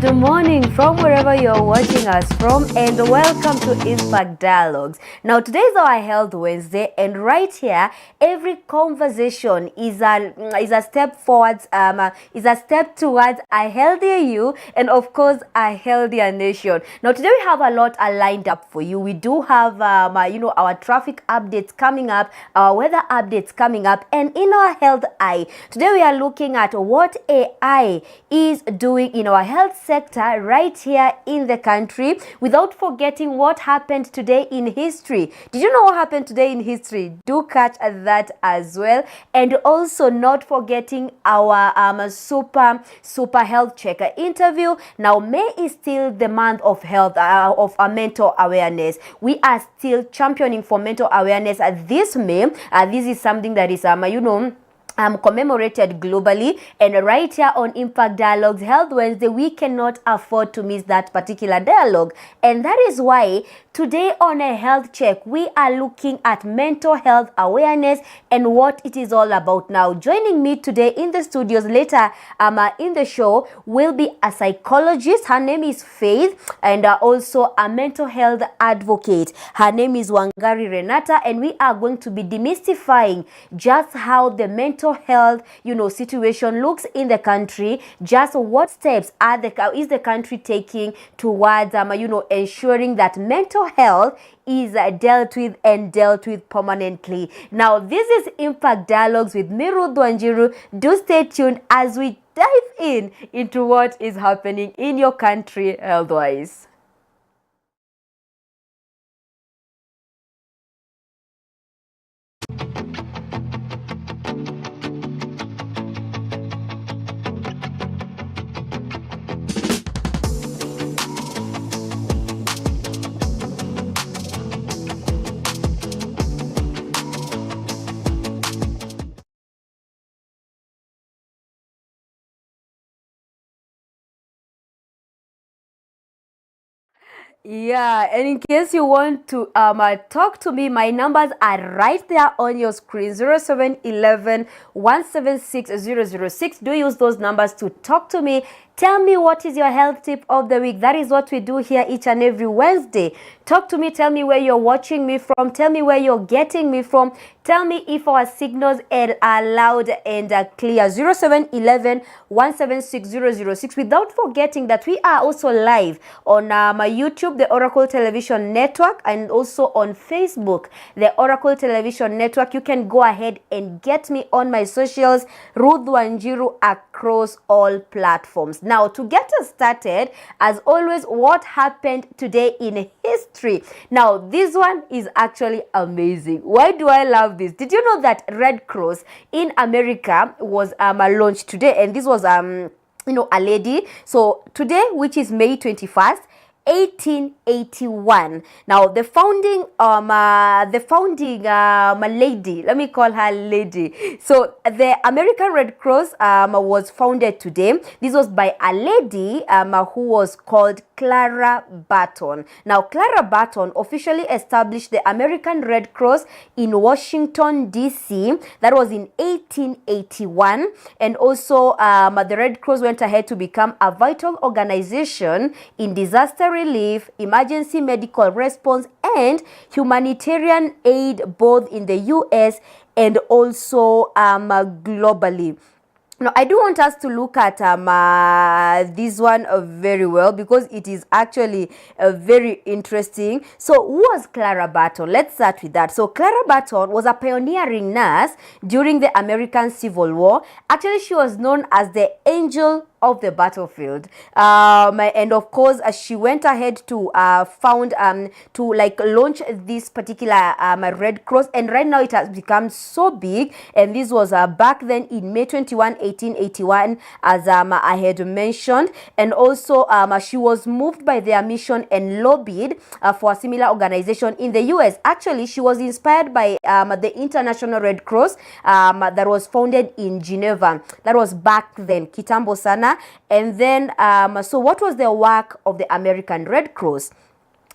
Good morning from wherever you're watching us from, and welcome to Impact Dialogues. Now, today is our Health Wednesday, and right here, every conversation is a step forwards, is a step towards a healthier you, and of course, a healthier nation. Now, today we have a lot lined up for you. We do have, our traffic updates coming up, our weather updates coming up, and in our Health Eye, today we are looking at what AI is doing in our health sector right here in the country, without forgetting what happened today in history. Did you know what happened today in history? Do catch that as well. And also not forgetting our super health checker interview. Now, May is still the month of health, of mental awareness. We are still championing for mental awareness this May. This is something that is commemorated globally, and right here on Impact Dialogues Health Wednesday, we cannot afford to miss that particular dialogue. And that is why today on a health check, we are looking at mental health awareness and what it is all about. Now, joining me today in the studios later in the show will be a psychologist. Her name is Faith, and also a mental health advocate. Her name is Wanjiru Renata, and we are going to be demystifying just how the mental health situation looks in the country. Just what steps is the country taking towards ensuring that mental health is dealt with permanently. Now, this is Impact Dialogues with me, Ruth Wanjiru. Do stay tuned as we dive into what is happening in your country health-wise. Yeah, and in case you want to talk to me, my numbers are right there on your screen: 0711 176 006. Do use those numbers to talk to me. Tell me what is your health tip of the week. That is what we do here each and every Wednesday. Talk to me. Tell me where you're watching me from. Tell me where you're getting me from. Tell me if our signals are loud and clear. 0711 176 006. Without forgetting that we are also live on my YouTube, the Oracle Television Network, and also on Facebook, the Oracle Television Network. You can go ahead and get me on my socials, Ruth Wanjiru, across all platforms. Now, to get us started, as always, what happened today in history? Now, this one is actually amazing. Why do I love this? Did you know that Red Cross in America was launched today? And this was a lady. So today, which is May 21st, 1881. Now, the founding lady, let me call her lady. So the American Red Cross was founded today. This was by a lady who was called Clara Barton. Now, Clara Barton officially established the American Red Cross in Washington, D.C. That was in 1881. And also, the Red Cross went ahead to become a vital organization in disaster relief, emergency medical response, and humanitarian aid, both in the U.S. and also globally. Now, I do want us to look at this one very well, because it is actually very interesting. So, who was Clara Barton? Let's start with that. So, Clara Barton was a pioneering nurse during the American Civil War. Actually, she was known as the Angel of the battlefield, and of course she went ahead to launch this particular Red Cross, and right now it has become so big. And this was back then in May 21, 1881, as I had mentioned. And also she was moved by their mission and lobbied for a similar organization in the US. Actually, she was inspired by the International Red Cross that was founded in Geneva. That was back then, kitambo sana. And then, so what was the work of the American Red Cross?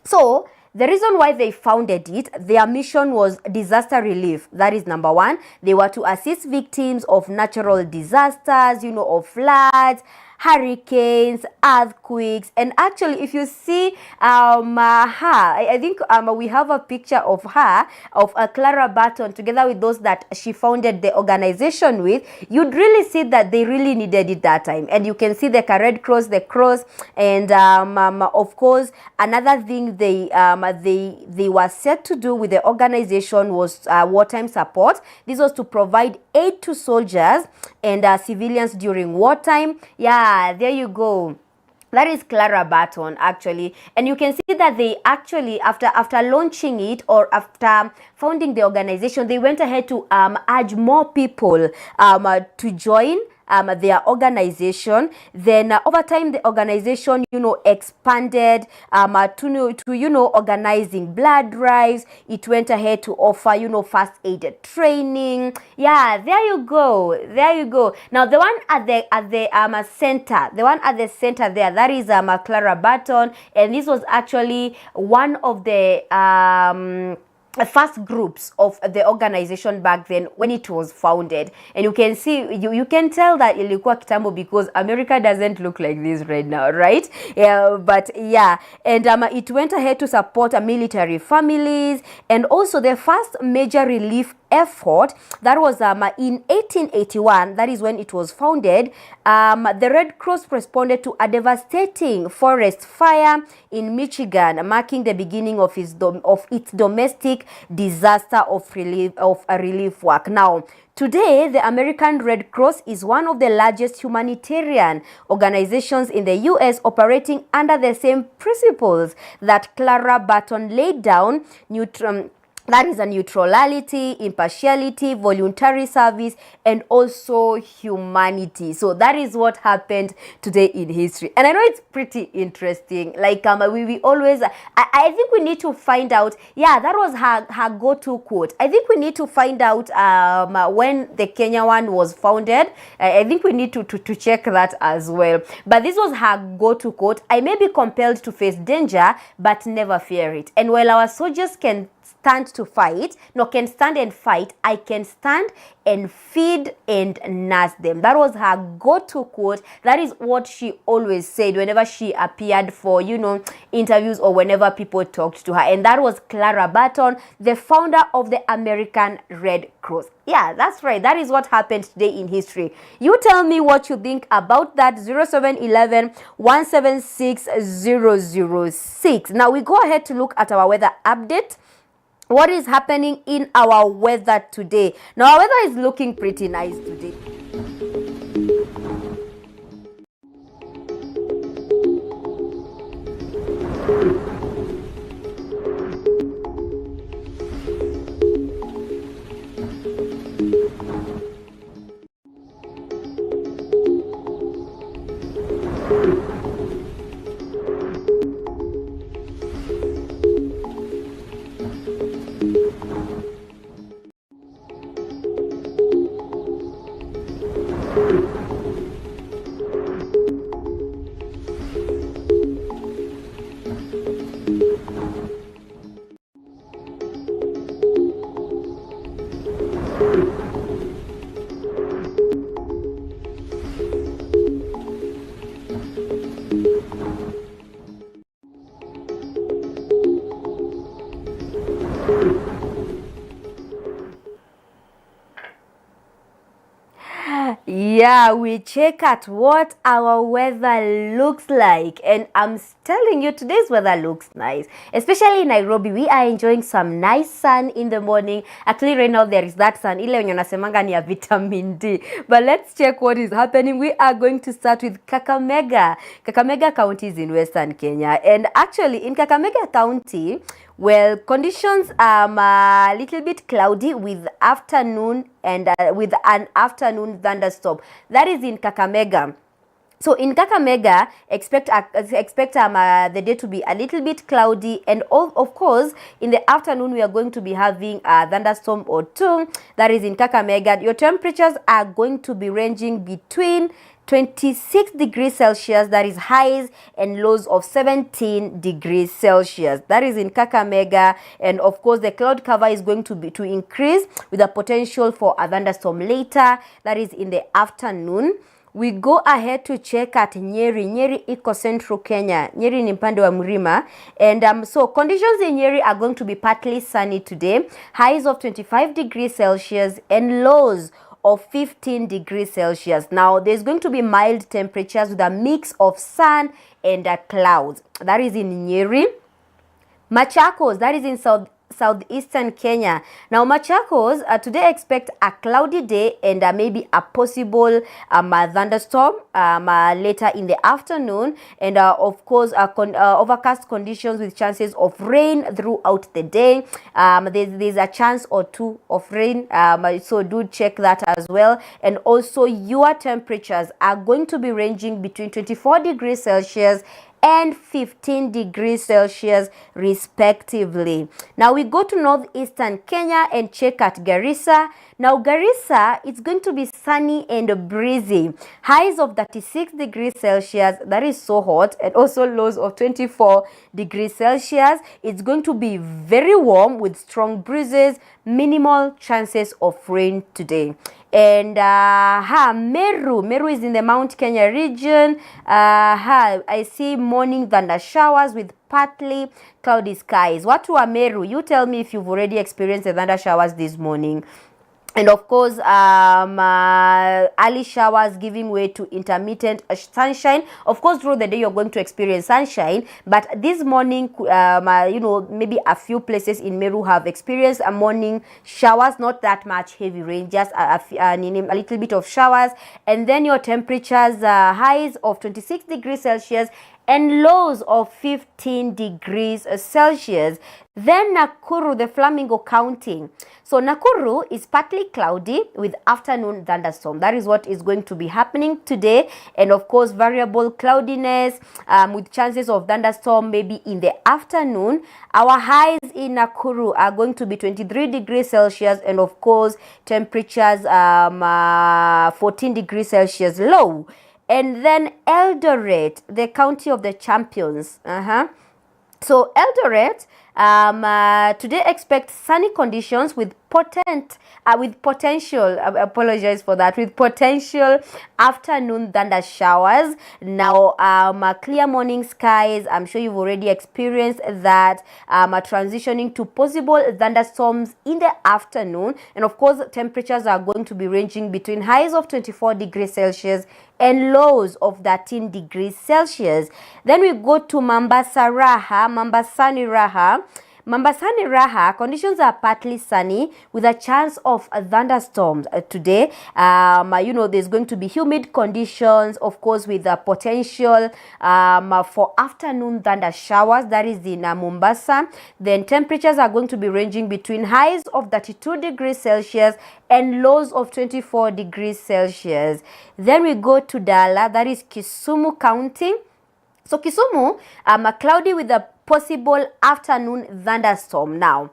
So, the reason why they founded it, their mission was disaster relief. That is number one. They were to assist victims of natural disasters, of floods, hurricanes, earthquakes. And actually, if you see I think we have a picture of her, of Clara Barton, together with those that she founded the organization with. You'd really see that they really needed it that time. And you can see the Red Cross, the cross, and of course, another thing they were set to do with the organization was wartime support. This was to provide aid to soldiers and civilians during wartime. Yeah, there you go. That is Clara Barton, actually. And you can see that they actually, after launching it, or after founding the organization, they went ahead to urge more people to join their organization. Then over time, the organization, expanded to organizing blood drives. It went ahead to offer, first aid training. Yeah, there you go. There you go. Now, the one at the center, there, that is Clara Barton, and this was actually one of the first groups of the organization back then when it was founded. And you can see, you can tell that ilikuwa kitambo, because America doesn't look like this right now, right? But yeah, and it went ahead to support military families, and also the first major relief effort, that was in 1881. That is when it was founded. The Red Cross responded to a devastating forest fire in Michigan, marking the beginning of its domestic disaster of relief work. Now, today, the American Red Cross is one of the largest humanitarian organizations in the U.S., operating under the same principles that Clara Barton laid down. That is a neutrality, impartiality, voluntary service, and also humanity. So that is what happened today in history. And I know it's pretty interesting. Like we always, I think we need to find out, yeah, that was her go-to quote. I think we need to find out when the Kenya one was founded. I think we need to check that as well. But this was her go-to quote: "I may be compelled to face danger, but never fear it. And while our soldiers can stand and fight, I can stand and feed and nurse them." That was her go-to quote. That is what she always said whenever she appeared for, interviews, or whenever people talked to her. And that was Clara Barton, the founder of the American Red Cross. Yeah, that's right. That is what happened today in history. You tell me what you think about that. 0711 176 006. Now we go ahead to look at our weather update. What is happening in our weather today? Now, our weather is looking pretty nice today. Yeah, we check at what our weather looks like, and I'm telling you, today's weather looks nice, especially in Nairobi. We are enjoying some nice sun in the morning. Actually, right now there is that sun, ile wenye nasemanga ni ya vitamin D. But let's check what is happening. We are going to start with Kakamega. Kakamega County is in Western Kenya, and actually in Kakamega County, well, conditions are a little bit cloudy with afternoon and with an afternoon thunderstorm. That is in Kakamega. So in Kakamega, expect the day to be a little bit cloudy, and of course in the afternoon we are going to be having a thunderstorm or two. That is in Kakamega. Your temperatures are going to be ranging between 26 degrees Celsius, that is highs, and lows of 17 degrees Celsius. That is in Kakamega. And of course the cloud cover is going to increase with a potential for a thunderstorm later. That is in the afternoon. we go ahead to check at Nyeri. Nyeri iko Central Kenya. Nyeri ni mpande wa mlima. And so conditions in Nyeri are going to be partly sunny today. Highs of 25 degrees Celsius and lows of 15 degrees Celsius. Now, there's going to be mild temperatures with a mix of sun and clouds. That is in Nyeri. Machakos, that is in southeastern Kenya. Now, Machakos, today expect a cloudy day and maybe a possible thunderstorm later in the afternoon. And of course, overcast conditions with chances of rain throughout the day. There's a chance or two of rain, so do check that as well. And also, your temperatures are going to be ranging between 24 degrees Celsius and 15 degrees Celsius respectively. Now we go to northeastern Kenya and check at Garissa. Now Garissa, it's going to be sunny and breezy. Highs of 36 degrees Celsius, that is so hot, and also lows of 24 degrees Celsius. It's going to be very warm with strong breezes, minimal chances of rain today. And Meru is in the Mount Kenya region. I see morning thunder showers with partly cloudy skies. What were Meru? You tell me if you've already experienced the thunder showers this morning. And of course, early showers giving way to intermittent sunshine. Of course, throughout the day, you're going to experience sunshine. But this morning, maybe a few places in Meru have experienced a morning showers, not that much heavy rain, just a little bit of showers. And then your temperatures, highs of 26 degrees Celsius and lows of 15 degrees Celsius. Then Nakuru, the Flamingo County. So Nakuru is partly cloudy with afternoon thunderstorm. That is what is going to be happening today. And of course, variable cloudiness with chances of thunderstorm maybe in the afternoon. Our highs in Nakuru are going to be 23 degrees Celsius and of course, temperatures 14 degrees Celsius low. And then Eldoret, the county of the champions. So Eldoret, today expect sunny conditions with potential, I apologize for that, with potential afternoon thunder showers. Now, clear morning skies, I'm sure you've already experienced that, transitioning to possible thunderstorms in the afternoon. And of course, temperatures are going to be ranging between highs of 24 degrees Celsius and lows of 13 degrees Celsius. Then we go to Mombasani Raha. Mombasani Raha, conditions are partly sunny with a chance of thunderstorms today. There's going to be humid conditions, of course, with the potential for afternoon thunder showers. That is in Mombasa. Then temperatures are going to be ranging between highs of 32 degrees Celsius and lows of 24 degrees Celsius. Then we go to Dala, that is Kisumu County. So Kisumu, cloudy with a possible afternoon thunderstorm. Now,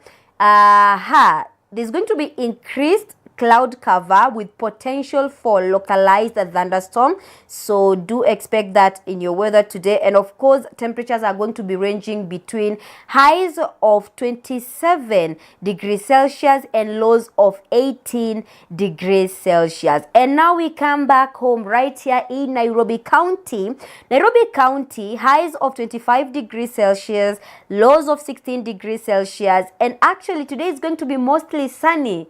there's going to be increased cloud cover with potential for localized thunderstorm. So do expect that in your weather today. And of course, temperatures are going to be ranging between highs of 27 degrees Celsius and lows of 18 degrees Celsius. And now we come back home right here in Nairobi County. Nairobi County, highs of 25 degrees Celsius, lows of 16 degrees Celsius. And actually today is going to be mostly sunny,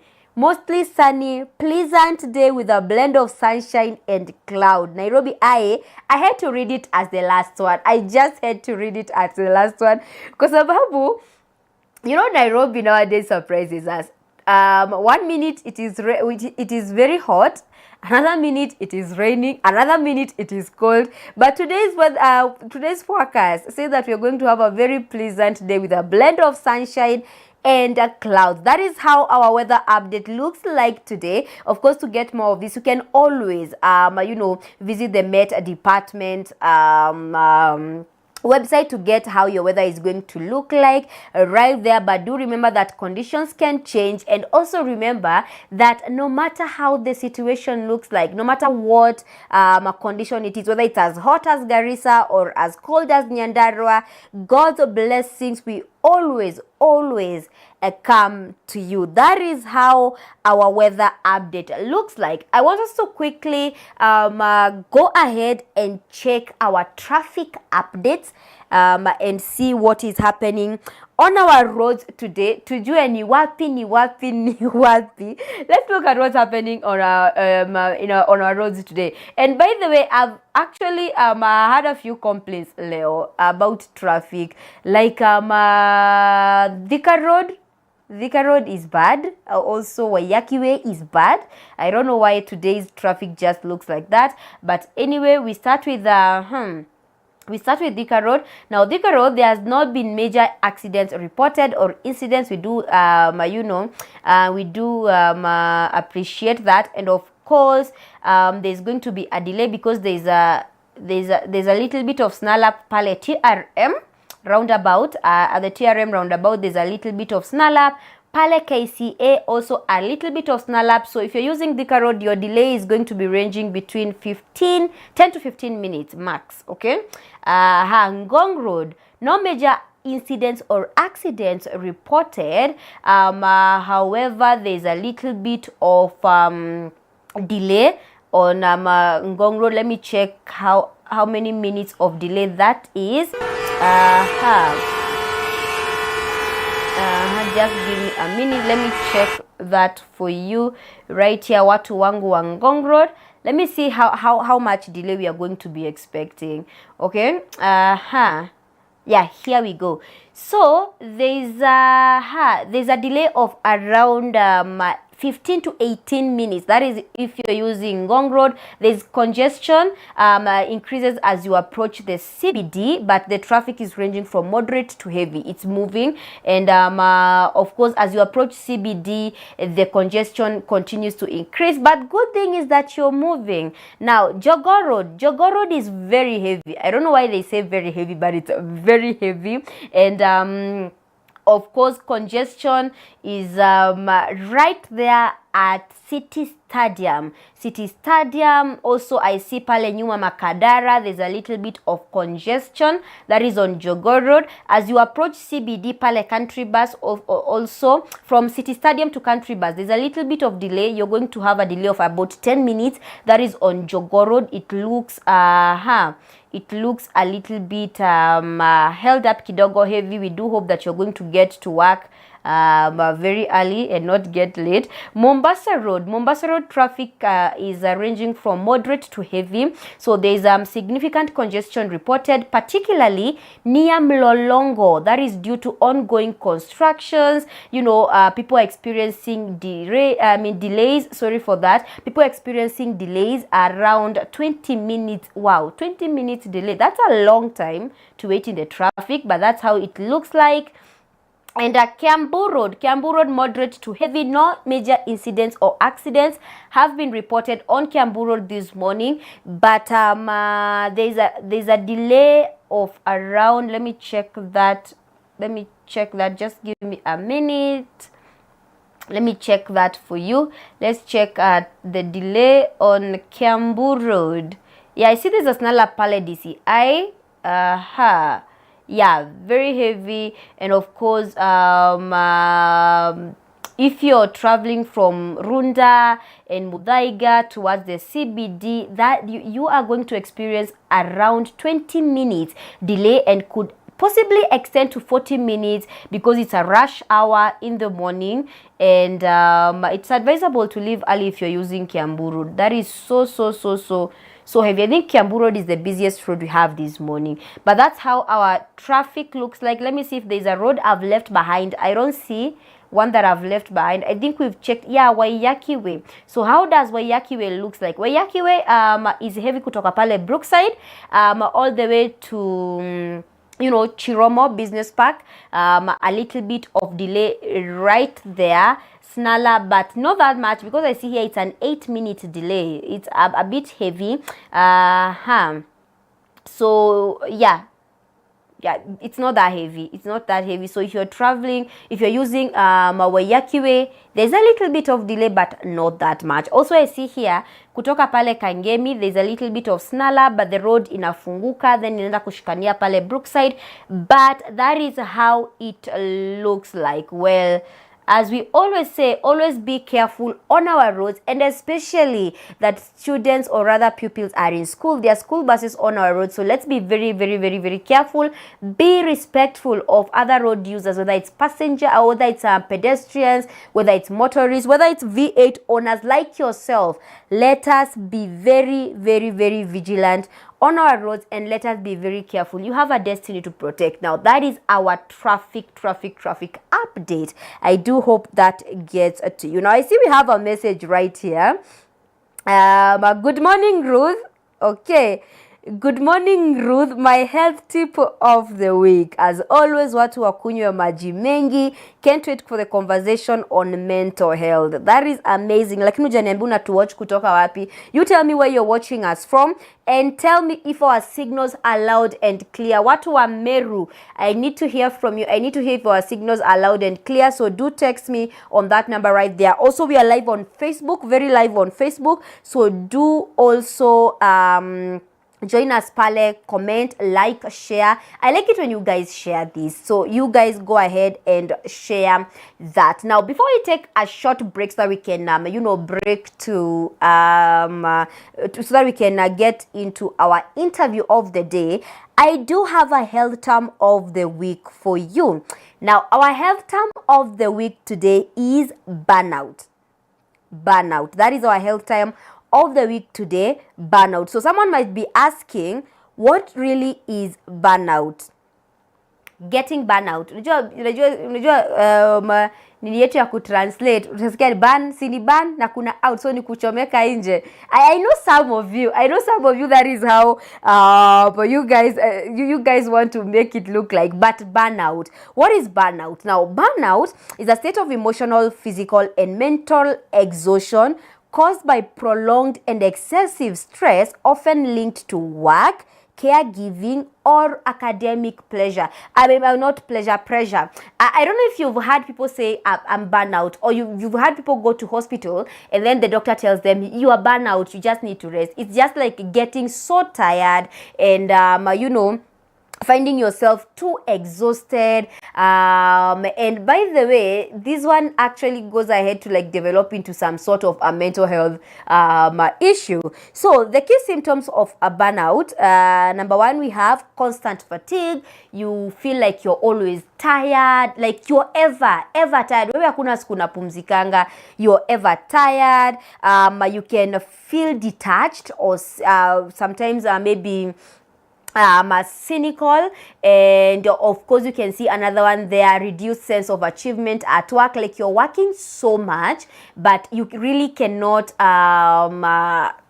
pleasant day with a blend of sunshine and cloud. Nairobi, I had to read it as the last one. I just had to read it as the last one because sababu, Nairobi nowadays surprises us. 1 minute it is very hot, another minute it is raining, another minute it is cold. But today's forecast says that we are going to have a very pleasant day with a blend of sunshine and clouds. That is how our weather update looks like today. Of course, to get more of this, you can always visit the Met Department website to get how your weather is going to look like right there. But do remember that conditions can change, and also remember that no matter how the situation looks like, no matter what condition it is, whether it's as hot as Garissa or as cold as Nyandarua, God's blessings will always come to you. That is how our weather update looks like. I want us to quickly go ahead and check our traffic updates and see what is happening on our roads today. Tujue ni wapi ni wapi ni wapi. Let's look at what's happening on our on our roads today. And by the way, I've actually had a few complaints, Leo, about traffic. Like Thika Road is bad. Also, Waiyaki Way is bad. I don't know why today's traffic just looks like that. But anyway, we start with Thika Road. Now, Thika Road, there has not been major accidents reported or incidents. We do, appreciate that. And of course, there's going to be a delay because there's a little bit of snarl up pale TRM roundabout. At the TRM roundabout, there's a little bit of snarl up. Pale KCA, also a little bit of snarl up. So if you're using Thika Road, your delay is going to be ranging between 10 to 15 minutes max, okay? Ngong Road, no major incidents or accidents reported. However, there's a little bit of delay on Ngong Road. Let me check how many minutes of delay that is. Just give me a minute. Let me check that for you right here. Watu wangu wa Ngong Road. Let me see how much delay we are going to be expecting. Okay. Yeah, here we go. So there's a delay of around 15 to 18 minutes. That is if you're using Ngong Road. There's congestion increases as you approach the CBD, but the traffic is ranging from moderate to heavy. It's moving, and of course, as you approach CBD, the congestion continues to increase. But good thing is that you're moving. Now, Jogoo Road is very heavy. I don't know why they say very heavy, but it's very heavy. And of course, congestion is right there at City Stadium. Also, I see pale nyuma Makadara, there's a little bit of congestion. That is on Jogoo Road. As you approach CBD, pale Country Bus, also from City Stadium to Country Bus, there's a little bit of delay. You're going to have a delay of about 10 minutes. That is on Jogoo Road. It looks a little bit held up kidogo heavy. We do hope that you're going to get to work very early and not get late. Mombasa Road traffic is ranging from moderate to heavy. So there's significant congestion reported, particularly near Mlolongo. That is due to ongoing constructions. People are experiencing delays. Sorry for that. People are experiencing delays around 20 minutes. Wow, 20 minutes delay. That's a long time to wait in the traffic, but that's how it looks like. And Kiambu Road, moderate to heavy. No major incidents or accidents have been reported on Kiambu Road this morning, but there's a delay of around. Let me check that. Just give me a minute. Let me check that for you. Let's check the delay on Kiambu Road. Yeah, I see there's a snarl pale DCI. Yeah, very heavy. And of course, if you're traveling from Runda and Muthaiga towards the CBD, that you are going to experience around 20 minutes delay and could possibly extend to 40 minutes because it's a rush hour in the morning. And it's advisable to leave early if you're using Kiambu Road. That is so heavy. I think Kiambu Road is the busiest road we have this morning. But that's how our traffic looks like. Let me see if there's a road I've left behind. I don't see one that I've left behind. I think we've checked. Yeah, Waiyaki Way. So how does Waiyaki Way looks like? Waiyaki Way is heavy kutoka pale Brookside all the way to Chiromo Business Park. A little bit of delay right there. Snarl, but not that much because I see here it's an 8-minute delay. It's a bit heavy. So yeah, yeah, it's not that heavy. It's not that heavy. So if you're traveling, if you're using Wayakiwe, there's a little bit of delay, but not that much. Also, I see here kutoka pale Kangemi, there's a little bit of snarl, but the road inafunguka, then inaenda kushikania pale Brookside. But that is how it looks like. Well, as we always say, always be careful on our roads, and especially that students or rather pupils are in school. There are school buses on our roads, so let's be very, very, very, very careful. Be respectful of other road users, whether it's passenger or whether it's pedestrians, whether it's motorists, whether it's V8 owners like yourself. Let us be very, very, very vigilant on our roads, and let us be very careful. You have a destiny to protect. Now, that is our traffic update. I do hope that gets to you. Now, I see we have a message right here. Good morning, Ruth. Okay. Good morning, Ruth. My health tip of the week. As always, watu wakunywe maji mengi. Can't wait for the conversation on mental health. That is amazing. Lakini hujaniambia unatuwatch kutoka wapi. You tell me where you're watching us from, and tell me if our signals are loud and clear. Watu wa Meru, I need to hear from you. I need to hear if our signals are loud and clear. So do text me on that number right there. Also, we are live on Facebook, very live on Facebook. So do also join us pale, comment, like, share. I like it when you guys share this. So you guys go ahead and share that. Now, before we take a short break so that we can, break to, so that we can get into our interview of the day, I do have a health term of the week for you. Now, our health term of the week today is burnout. Burnout. That is our health term of the week today, burnout. So someone might be asking, what really is burnout? Getting burnout. Unajua nini yetu ya kutranslate, utasikia burn, sini burn na kuna out, so ni kuchomeka nje. I know some of you, that is how but you guys want to make it look like. But burnout, what is burnout? Now, burnout is a state of emotional, physical, and mental exhaustion caused by prolonged and excessive stress, often linked to work, caregiving, or academic pressure. Not pleasure, pressure. I don't know if you've had people say, I'm burnout, or you've had people go to hospital and then the doctor tells them, you are burnout, you just need to rest. It's just like getting so tired and, finding yourself too exhausted. And by the way, this one actually goes ahead to like develop into some sort of a mental health issue. So the key symptoms of a burnout, number one, we have constant fatigue. You feel like you're always tired, like you're ever tired. Wewe hakuna siku unapumzikanga, you're ever tired. You can feel detached, or sometimes maybe cynical, and of course you can see another one there, reduced sense of achievement at work. Like you're working so much but you really cannot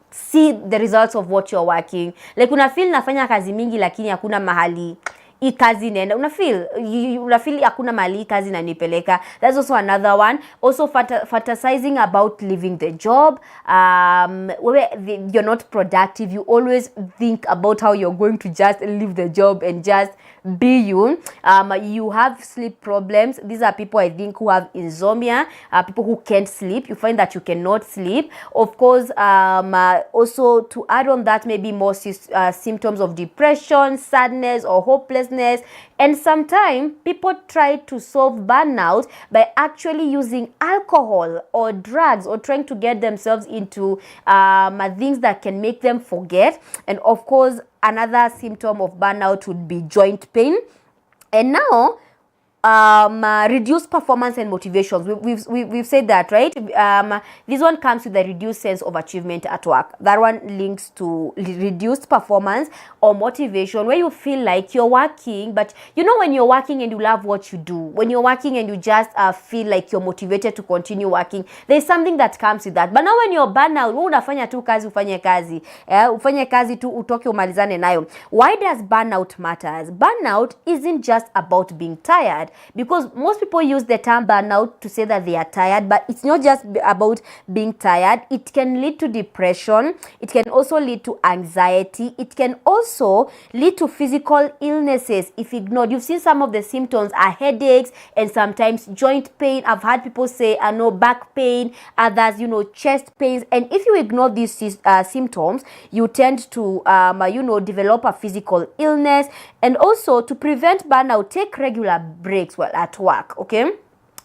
see the results of what you're working. Like unafeel nafanya kazi mingi lakini hakuna mahali hii kazi nenda, unafeel hakuna mali kazi nanipeleka. That's also another one. Also fantasizing about leaving the job. You're not productive. You always think about how you're going to just leave the job and just be you. You have sleep problems. These are people, I think, who have insomnia, people who can't sleep. You find that you cannot sleep. Of course, also to add on that, maybe more symptoms of depression, sadness, or hopelessness. And sometimes people try to solve burnout by actually using alcohol or drugs, or trying to get themselves into things that can make them forget. And of course, another symptom of burnout would be joint pain. And now, reduced performance and motivations. We've said that, right? This one comes with a reduced sense of achievement at work. That one links to reduced performance or motivation, where you feel like you're working, but when you're working and you love what you do, when you're working and you just feel like you're motivated to continue working, there's something that comes with that. But now when you're burnout, unafanya tu kazi, ufanye kazi tu utoke umalizane nayo. Why does burnout matter? Burnout isn't just about being tired. because most people use the term burnout to say that they are tired, but it's not just about being tired. It can lead to depression. It can also lead to anxiety. It can also lead to physical illnesses if ignored. You've seen some of the symptoms are headaches and sometimes joint pain. I've had people say, I know, back pain, others, chest pains. And if you ignore these symptoms, you tend to, develop a physical illness. And also, to prevent burnout, take regular breaks while at work, okay?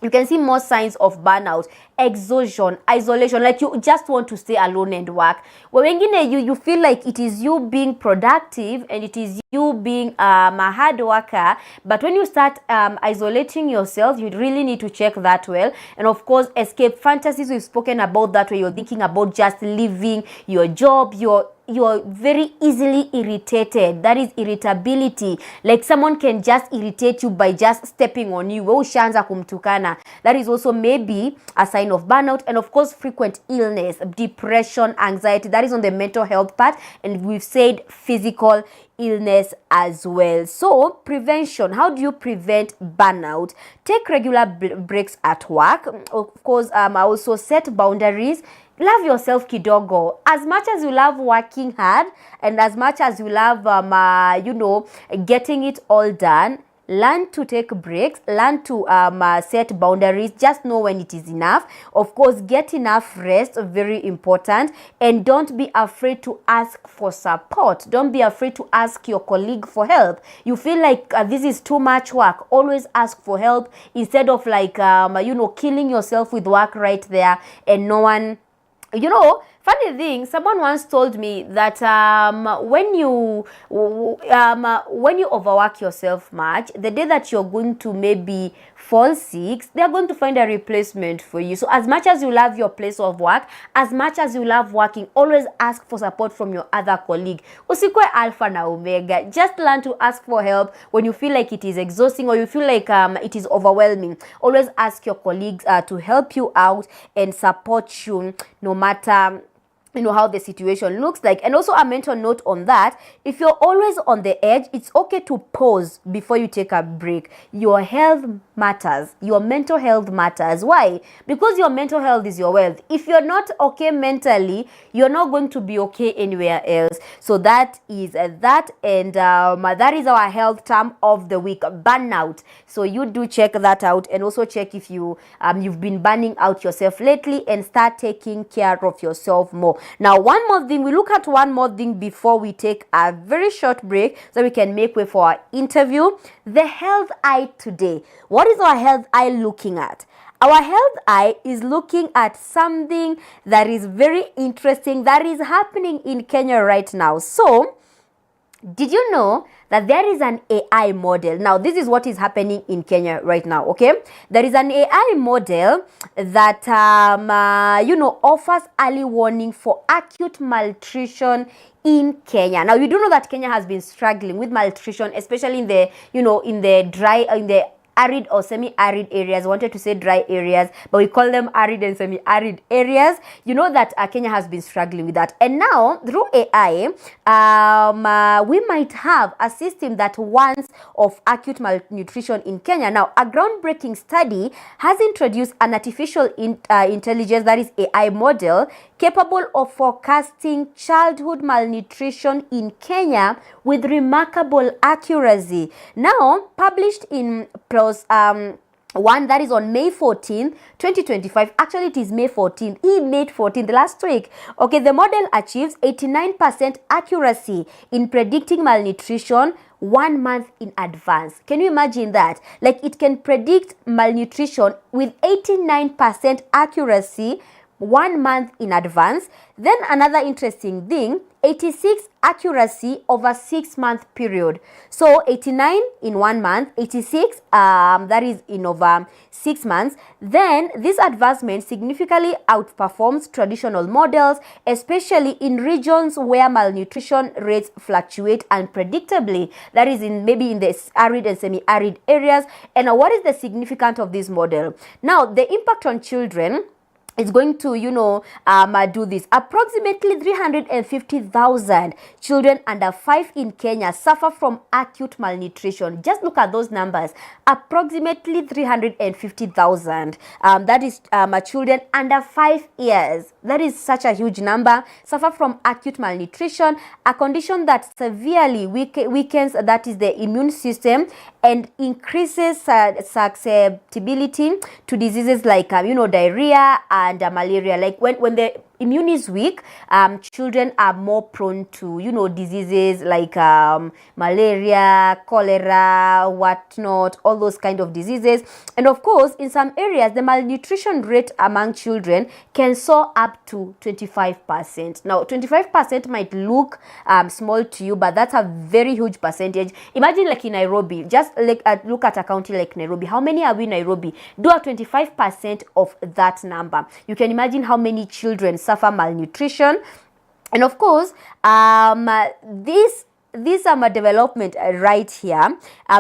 You can see more signs of burnout, exhaustion, isolation, like you just want to stay alone and work. Well, you feel like it is you being productive and it is you being a hard worker, but when you start isolating yourself, you really need to check that well. And of course, escape fantasies, we've spoken about that, where you're thinking about just leaving your job, you're very easily irritated. That is irritability. Like someone can just irritate you by just stepping on you. That is also maybe a sign of burnout. And of course, frequent illness, depression, anxiety. That is on the mental health part. And we've said physical illness as well. So prevention, how do you prevent burnout? Take regular breaks at work. Of course, I also set boundaries. Love yourself kidogo. As much as you love working hard and as much as you love getting it all done, learn to take breaks, learn to set boundaries. Just know when it is enough. Of course, get enough rest, very important. And don't be afraid to ask for support. Don't be afraid to ask your colleague for help. You feel like this is too much work, always ask for help instead of killing yourself with work right there and no one. Funny thing, someone once told me that when you overwork yourself much, the day that you're going to maybe fall sick, they're going to find a replacement for you. So as much as you love your place of work, as much as you love working, always ask for support from your other colleague. Usikwe alpha na omega. Just learn to ask for help when you feel like it is exhausting or you feel like it is overwhelming. Always ask your colleagues to help you out and support you no matter how the situation looks like. And also a mental note on that, if you're always on the edge, it's okay to pause before you take a break. Your health matters. Your mental health matters. Why? Because your mental health is your wealth. If you're not okay mentally, you're not going to be okay anywhere else. So that is that. And that is our health term of the week, burnout. So you do check that out, and also check if you've been burning out yourself lately, and start taking care of yourself more. Now, one more thing, we look at one more thing before we take a very short break so we can make way for our interview. The health eye today. What is our health eye looking at? Our health eye is looking at something that is very interesting that is happening in Kenya right now. So, did you know that there is an AI model? Now, this is what is happening in Kenya right now, okay? There is an AI model that, offers early warning for acute malnutrition in Kenya. Now, you do know that Kenya has been struggling with malnutrition, especially in the arid or semi-arid areas. I wanted to say dry areas, but we call them arid and semi-arid areas. You know that Kenya has been struggling with that. And now, through AI, we might have a system that warns of acute malnutrition in Kenya. Now, a groundbreaking study has introduced an artificial intelligence, that is AI model, capable of forecasting childhood malnutrition in Kenya with remarkable accuracy. Now, published in PLOS one that is on May 14, 2025. Actually, it is May 14. May 14, last week. Okay, the model achieves 89% accuracy in predicting malnutrition 1 month in advance. Can you imagine that? Like, it can predict malnutrition with 89% accuracy 1 month in advance. Then another interesting thing, 86 accuracy over 6 month period. So 89 in 1 month, 86 that is in over 6 months. Then this advancement significantly outperforms traditional models, especially in regions where malnutrition rates fluctuate unpredictably. That is maybe in the arid and semi-arid areas. And what is the significance of this model? Now, the impact on children is going to, do this. Approximately 350,000 children under 5 in Kenya suffer from acute malnutrition. Just look at those numbers. Approximately 350,000. That is children under 5 years. That is such a huge number. Suffer from acute malnutrition, a condition that severely weakens, that is the immune system, and increases susceptibility to diseases like diarrhea and malaria. Like when the immune is weak, children are more prone to diseases like malaria, cholera, whatnot, all those kind of diseases. And of course, in some areas, the malnutrition rate among children can soar up to 25%. Now, 25% might look small to you, but that's a very huge percentage. Imagine like in Nairobi, just like look at a county like Nairobi. How many are we in Nairobi? Do a 25% of that number. You can imagine how many children suffer malnutrition. And of course, this development right here,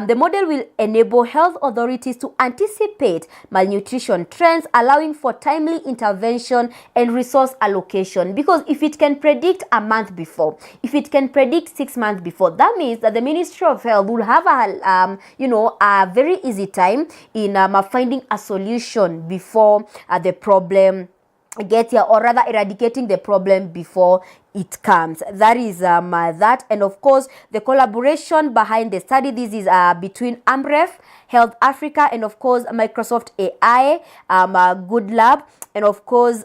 the model will enable health authorities to anticipate malnutrition trends, allowing for timely intervention and resource allocation. Because if it can predict a month before, if it can predict 6 months before, that means that the Ministry of Health will have a very easy time in finding a solution before the problem gets here, or rather eradicating the problem before it comes. That is that. And of course, the collaboration behind the study, this is between AMREF, Health Africa, and of course Microsoft AI, Good Lab. And of course,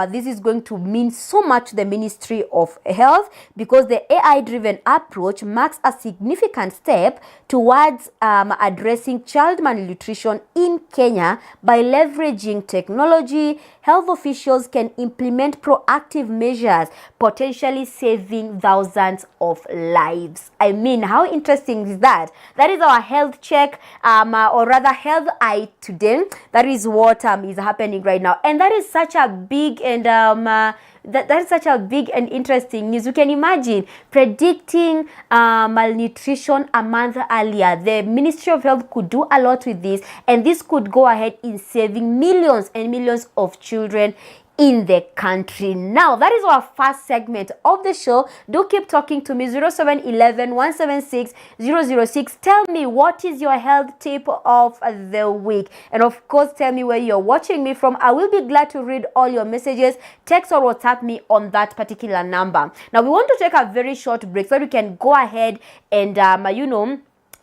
this is going to mean so much to the Ministry of Health, because the AI-driven approach marks a significant step towards addressing child malnutrition in Kenya. By leveraging technology, health officials can implement proactive measures, potentially saving thousands of lives. I mean, how interesting is that? That is our health check, or rather health eye today. That is what is happening right now, and that is such a big and that is such a big and interesting news. You can imagine predicting malnutrition a month earlier. The Ministry of Health could do a lot with this, and this could go ahead in saving millions and millions of children in the country. Now, that is our first segment of the show. Do keep talking to me, 0711 176 006. Tell me, what is your health tip of the week? And of course, tell me where you're watching me from. I will be glad to read all your messages. Text or WhatsApp me on that particular number. Now, we want to take a very short break so we can go ahead and,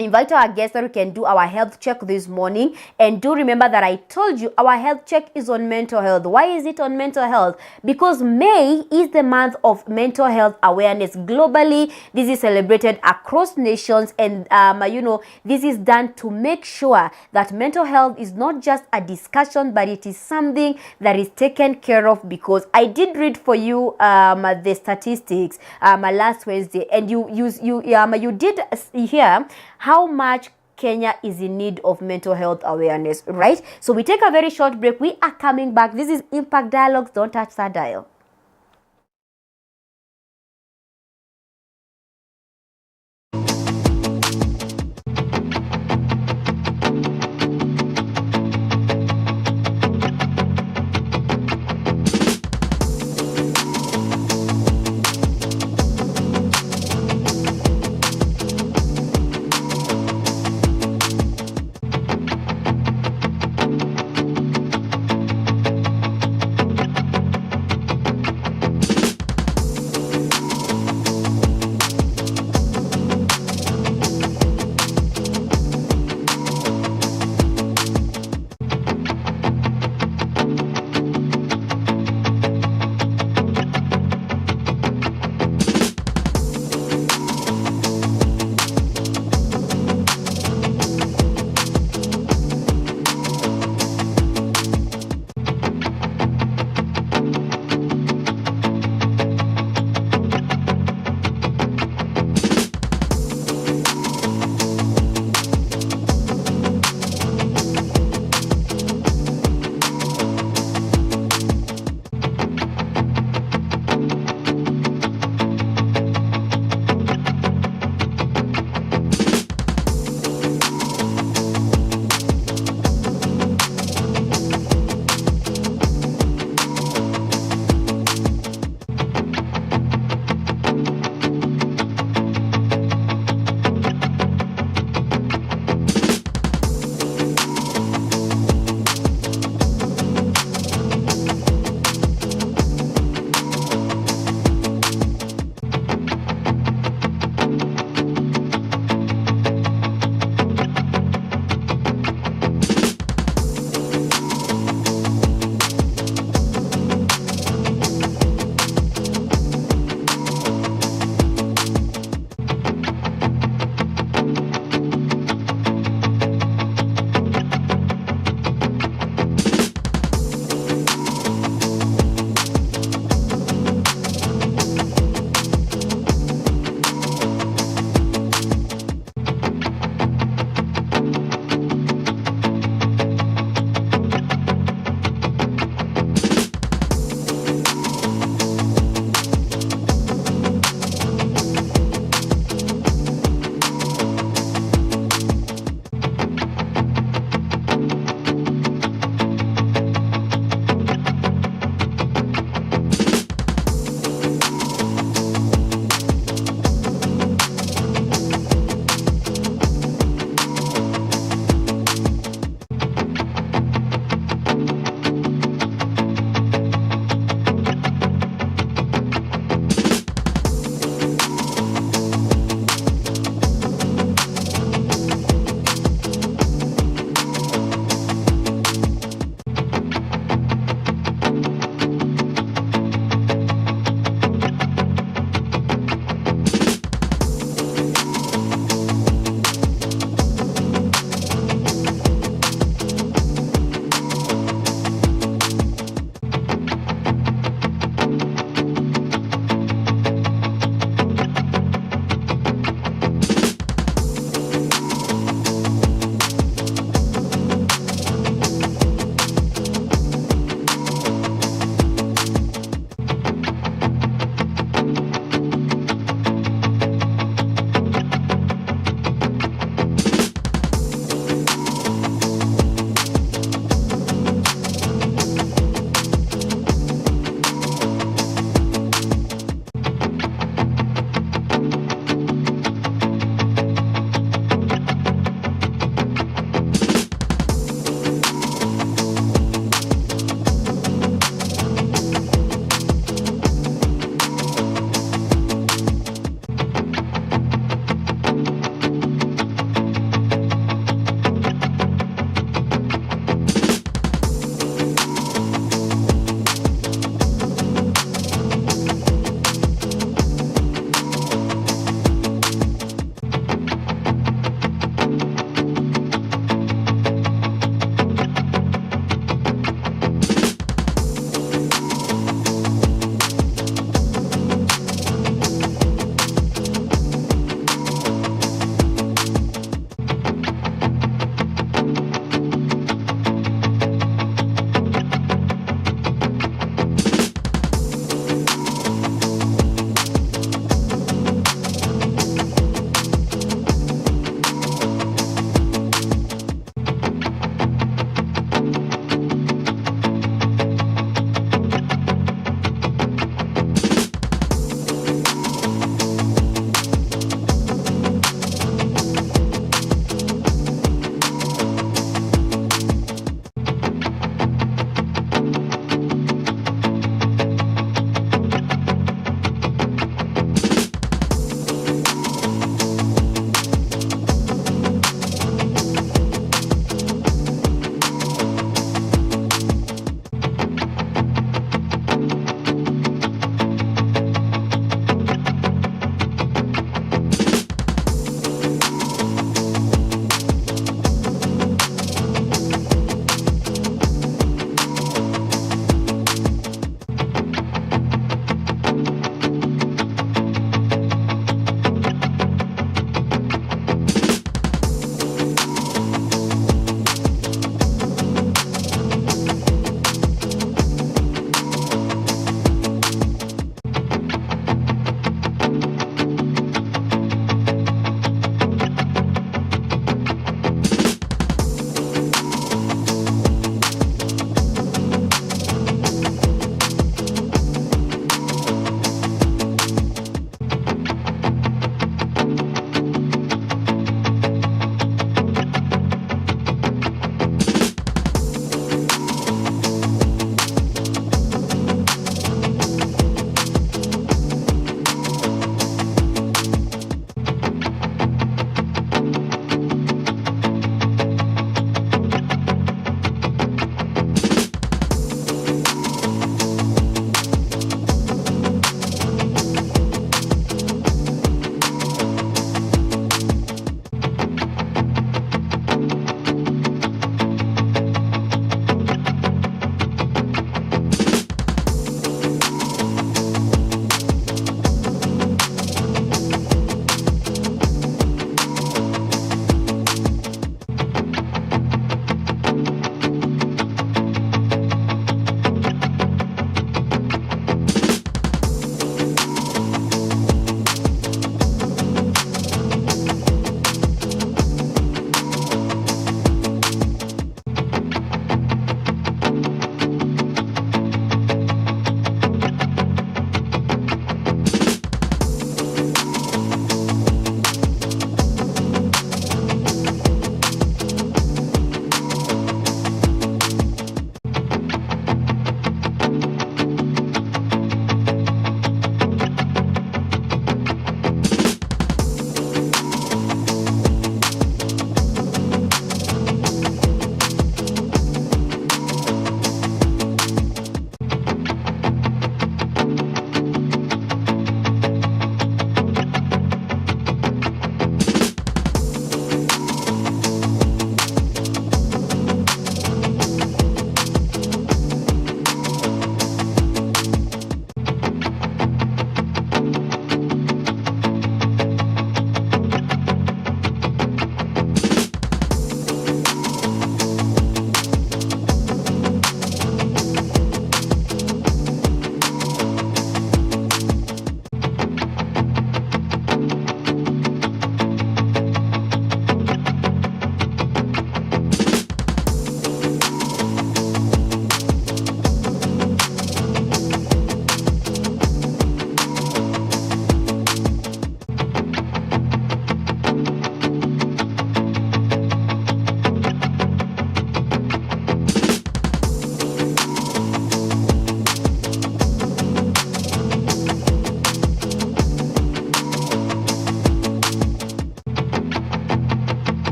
invite our guests that we can do our health check this morning. And do remember that I told you our health check is on mental health. Why is it on mental health? Because May is the month of mental health awareness globally. This is celebrated across nations, and this is done to make sure that mental health is not just a discussion, but it is something that is taken care of. Because I did read for you the statistics last Wednesday, and you did hear how much Kenya is in need of mental health awareness, right? So we take a very short break. We are coming back. This is Impact Dialogues. Don't touch that dial.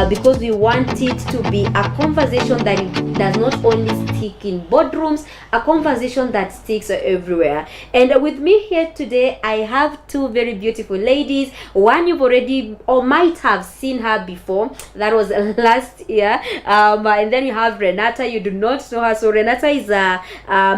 because we want it to be a conversation that it does not only stick in boardrooms, a conversation that sticks everywhere. And with me here today, I have two very beautiful ladies. One you've already or might have seen her before. That was last year. And then you have Renata. You do not know her. So Renata is a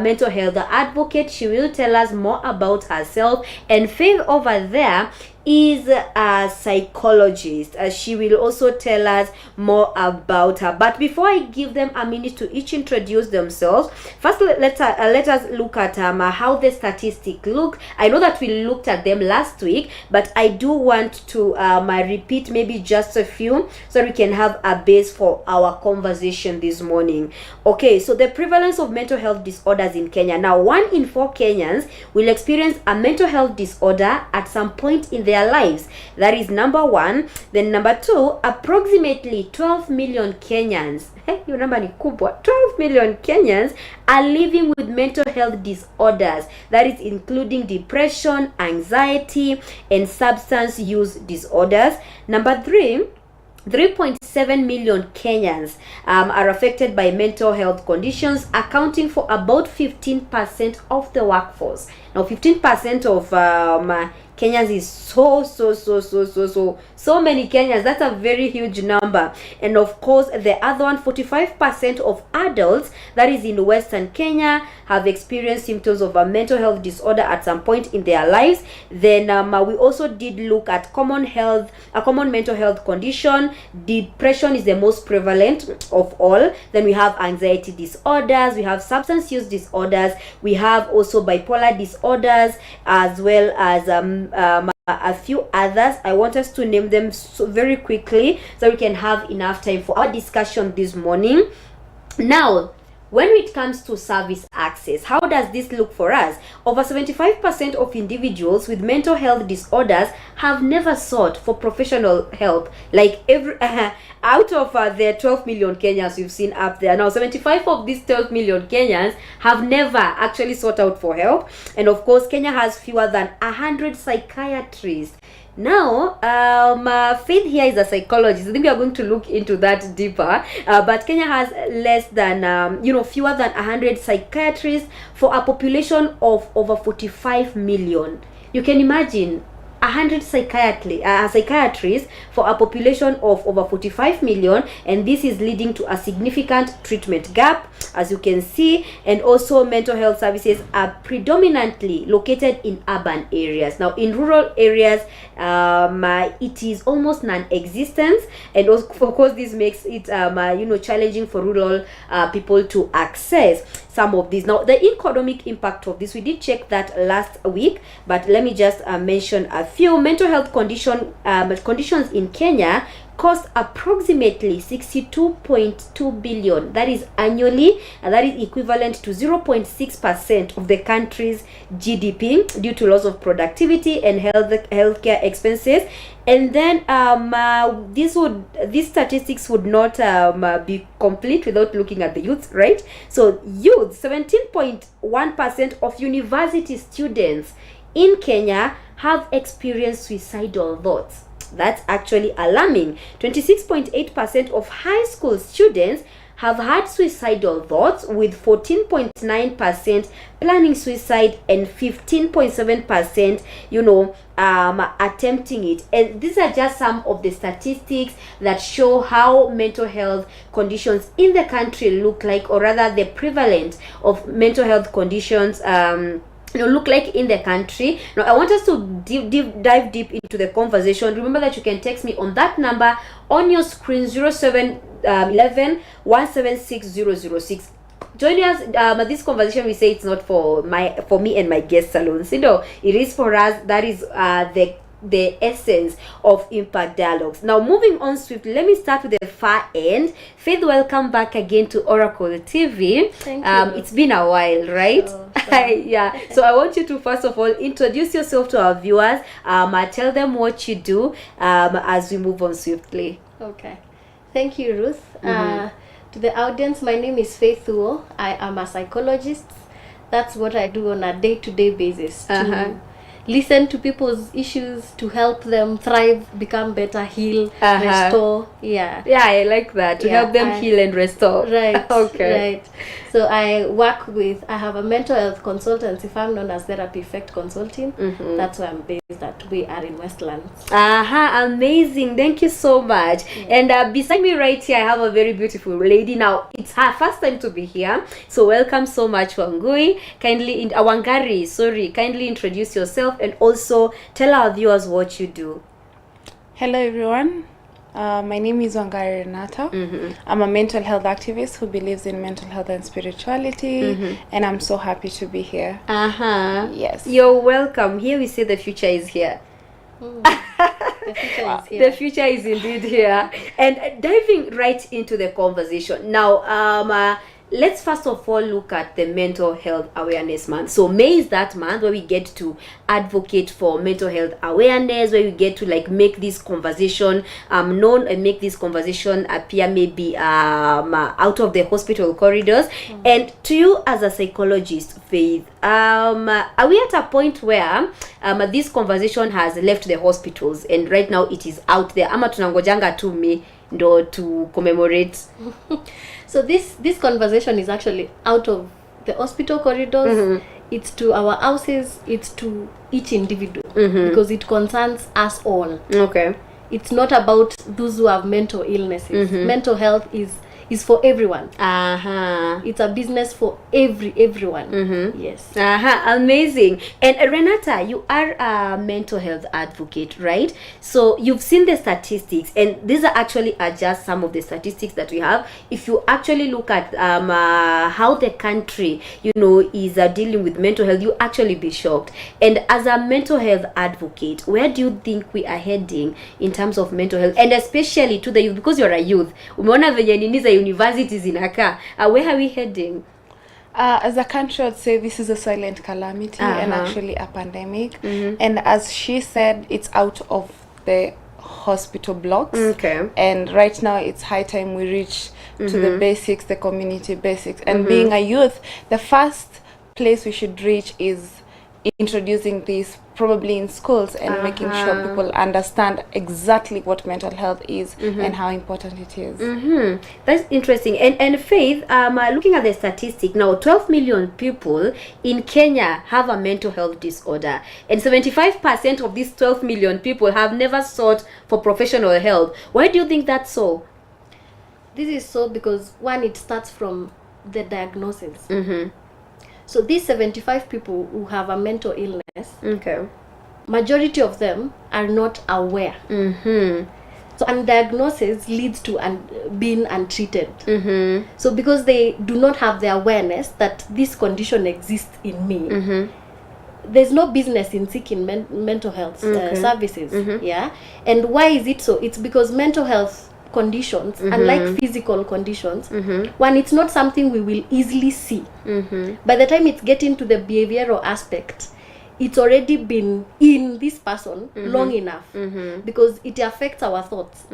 mental health advocate. She will tell us more about herself. And Faith over there is a psychologist. She will also tell us more about her. But before I give them a minute to each introduce themselves, first let us look at how the statistics look. I know that we looked at them last week, but I do want to repeat maybe just a few so we can have a base for our conversation this morning. Okay, so the prevalence of mental health disorders in Kenya. Now, 1 in 4 Kenyans will experience a mental health disorder at some point in their lives. That is number 1. Then number 2, approximately 12 million Kenyans, your number ni kubwa, 12 million Kenyans are living with mental health disorders. That is including depression, anxiety, and substance use disorders. Number 3, 3.7 million Kenyans are affected by mental health conditions, accounting for about 15% of the workforce. Now, 15% of Kenyans is so many Kenyans. That's a very huge number. And of course, the other one, 45% of adults, that is in Western Kenya, have experienced symptoms of a mental health disorder at some point in their lives. Then we also did look at common mental health condition. Depression is the most prevalent of all. Then we have anxiety disorders, we have substance use disorders, we have also bipolar disorders, as well as a few others. I want us to name them very quickly so we can have enough time for our discussion this morning. Now, when it comes to service access, how does this look for us? Over 75% of individuals with mental health disorders have never sought for professional help. Like out of the 12 million Kenyans you've seen up there, now 75 of these 12 million Kenyans have never actually sought out for help. And of course, Kenya has fewer than 100 psychiatrists. Now, Faith here is a psychologist. I think we are going to look into that deeper. But Kenya has less than, fewer than 100 psychiatrists for a population of over 45 million. You can imagine 100 psychiatrists for a population of over 45 million, and this is leading to a significant treatment gap, as you can see. And also, mental health services are predominantly located in urban areas. Now, in rural areas, it is almost non-existent, and of course this makes it challenging for rural people to access some of these. Now, the economic impact of this, we did check that last week, but let me just mention a few. Mental health conditions in Kenya cost approximately 62.2 billion, that is annually, and that is equivalent to 0.6% of the country's GDP, due to loss of productivity and healthcare expenses. And then these statistics would not be complete without looking at the youth, right? So youth, 17.1% of university students in Kenya have experienced suicidal thoughts. That's actually alarming. 26.8% of high school students have had suicidal thoughts, with 14.9% planning suicide and 15.7% attempting it. And these are just some of the statistics that show how mental health conditions in the country look like, or rather the prevalence of mental health conditions look like in the country. Now, I want us to dive deep into the conversation. Remember that you can text me on that number on your screen, 0711 176 006. Join us. This conversation, we say it's not for me and my guests alone. It is for us. That is the essence of Impact Dialogues. Now, moving on swiftly, let me start with the far end. Faith, welcome back again to Oracle TV. Thank you. It's been a while, right? Sure. Yeah. So I want you to first of all introduce yourself to our viewers. Tell them what you do as we move on swiftly. Okay. Thank you, Ruth. To the audience, my name is Faith Uo. I am a psychologist. That's what I do on a day-to-day basis to listen to people's issues to help them thrive, become better, heal, restore. Yeah. Yeah, I like that. To help them heal and restore. Right. Okay. Right. So I have a mental health consultancy firm known as Therapy Effect Consulting. That's where I'm based at. We are in Westlands. Amazing. Thank you so much. And beside me right here, I have a very beautiful lady. Now, it's her first time to be here. So welcome so much, Wangui. Wangari, kindly introduce yourself and also tell our viewers what you do. Hello everyone, my name is Wangari Renata. I'm a mental health activist who believes in mental health and spirituality, and I'm so happy to be here. Yes. You're welcome. Here we say the future is here. The future is here. The future is indeed here. And diving right into the conversation now, let's first of all look at the Mental Health Awareness Month. So May is that month where we get to advocate for mental health awareness, where we get to like make this conversation known and make this conversation appear maybe out of the hospital corridors. And to you as a psychologist, Faith, are we at a point where this conversation has left the hospitals and right now it is out there? Ama tunangojanga tu me ndo to commemorate? So this conversation is actually out of the hospital corridors. It's to our houses. It's to each individual because it concerns us all. Okay. It's not about those who have mental illnesses. Mental health is for everyone. It's a business for everyone. Yes. Amazing. And Renata, you are a mental health advocate, right? So you've seen the statistics, and these are actually just some of the statistics that we have. If you actually look at how the country, is dealing with mental health, you actually be shocked. And as a mental health advocate, where do you think we are heading in terms of mental health, and especially to the youth? Because you're a youth, umeona venye nini za universities inaka. Where are we heading? As a country, I'd say this is a silent calamity and actually a pandemic. And as she said, it's out of the hospital blocks. Okay. And right now, it's high time we reach to the basics, the community basics. And being a youth, the first place we should reach is introducing this probably in schools and making sure people understand exactly what mental health is and how important it is. That's interesting. And Faith, looking at the statistic now, 12 million people in Kenya have a mental health disorder, and 75% of these 12 million people have never sought for professional help. Why do you think that's so? This is so because one, it starts from the diagnosis. So these 75 people who have a mental illness, majority of them are not aware. So undiagnosis leads to being untreated. So because they do not have the awareness that this condition exists in me, there's no business in seeking mental health services. Yeah. And why is it so? It's because mental health conditions, unlike physical conditions, one, it's not something we will easily see. By the time it's getting to the behavioral aspect, it's already been in this person long enough because it affects our thoughts,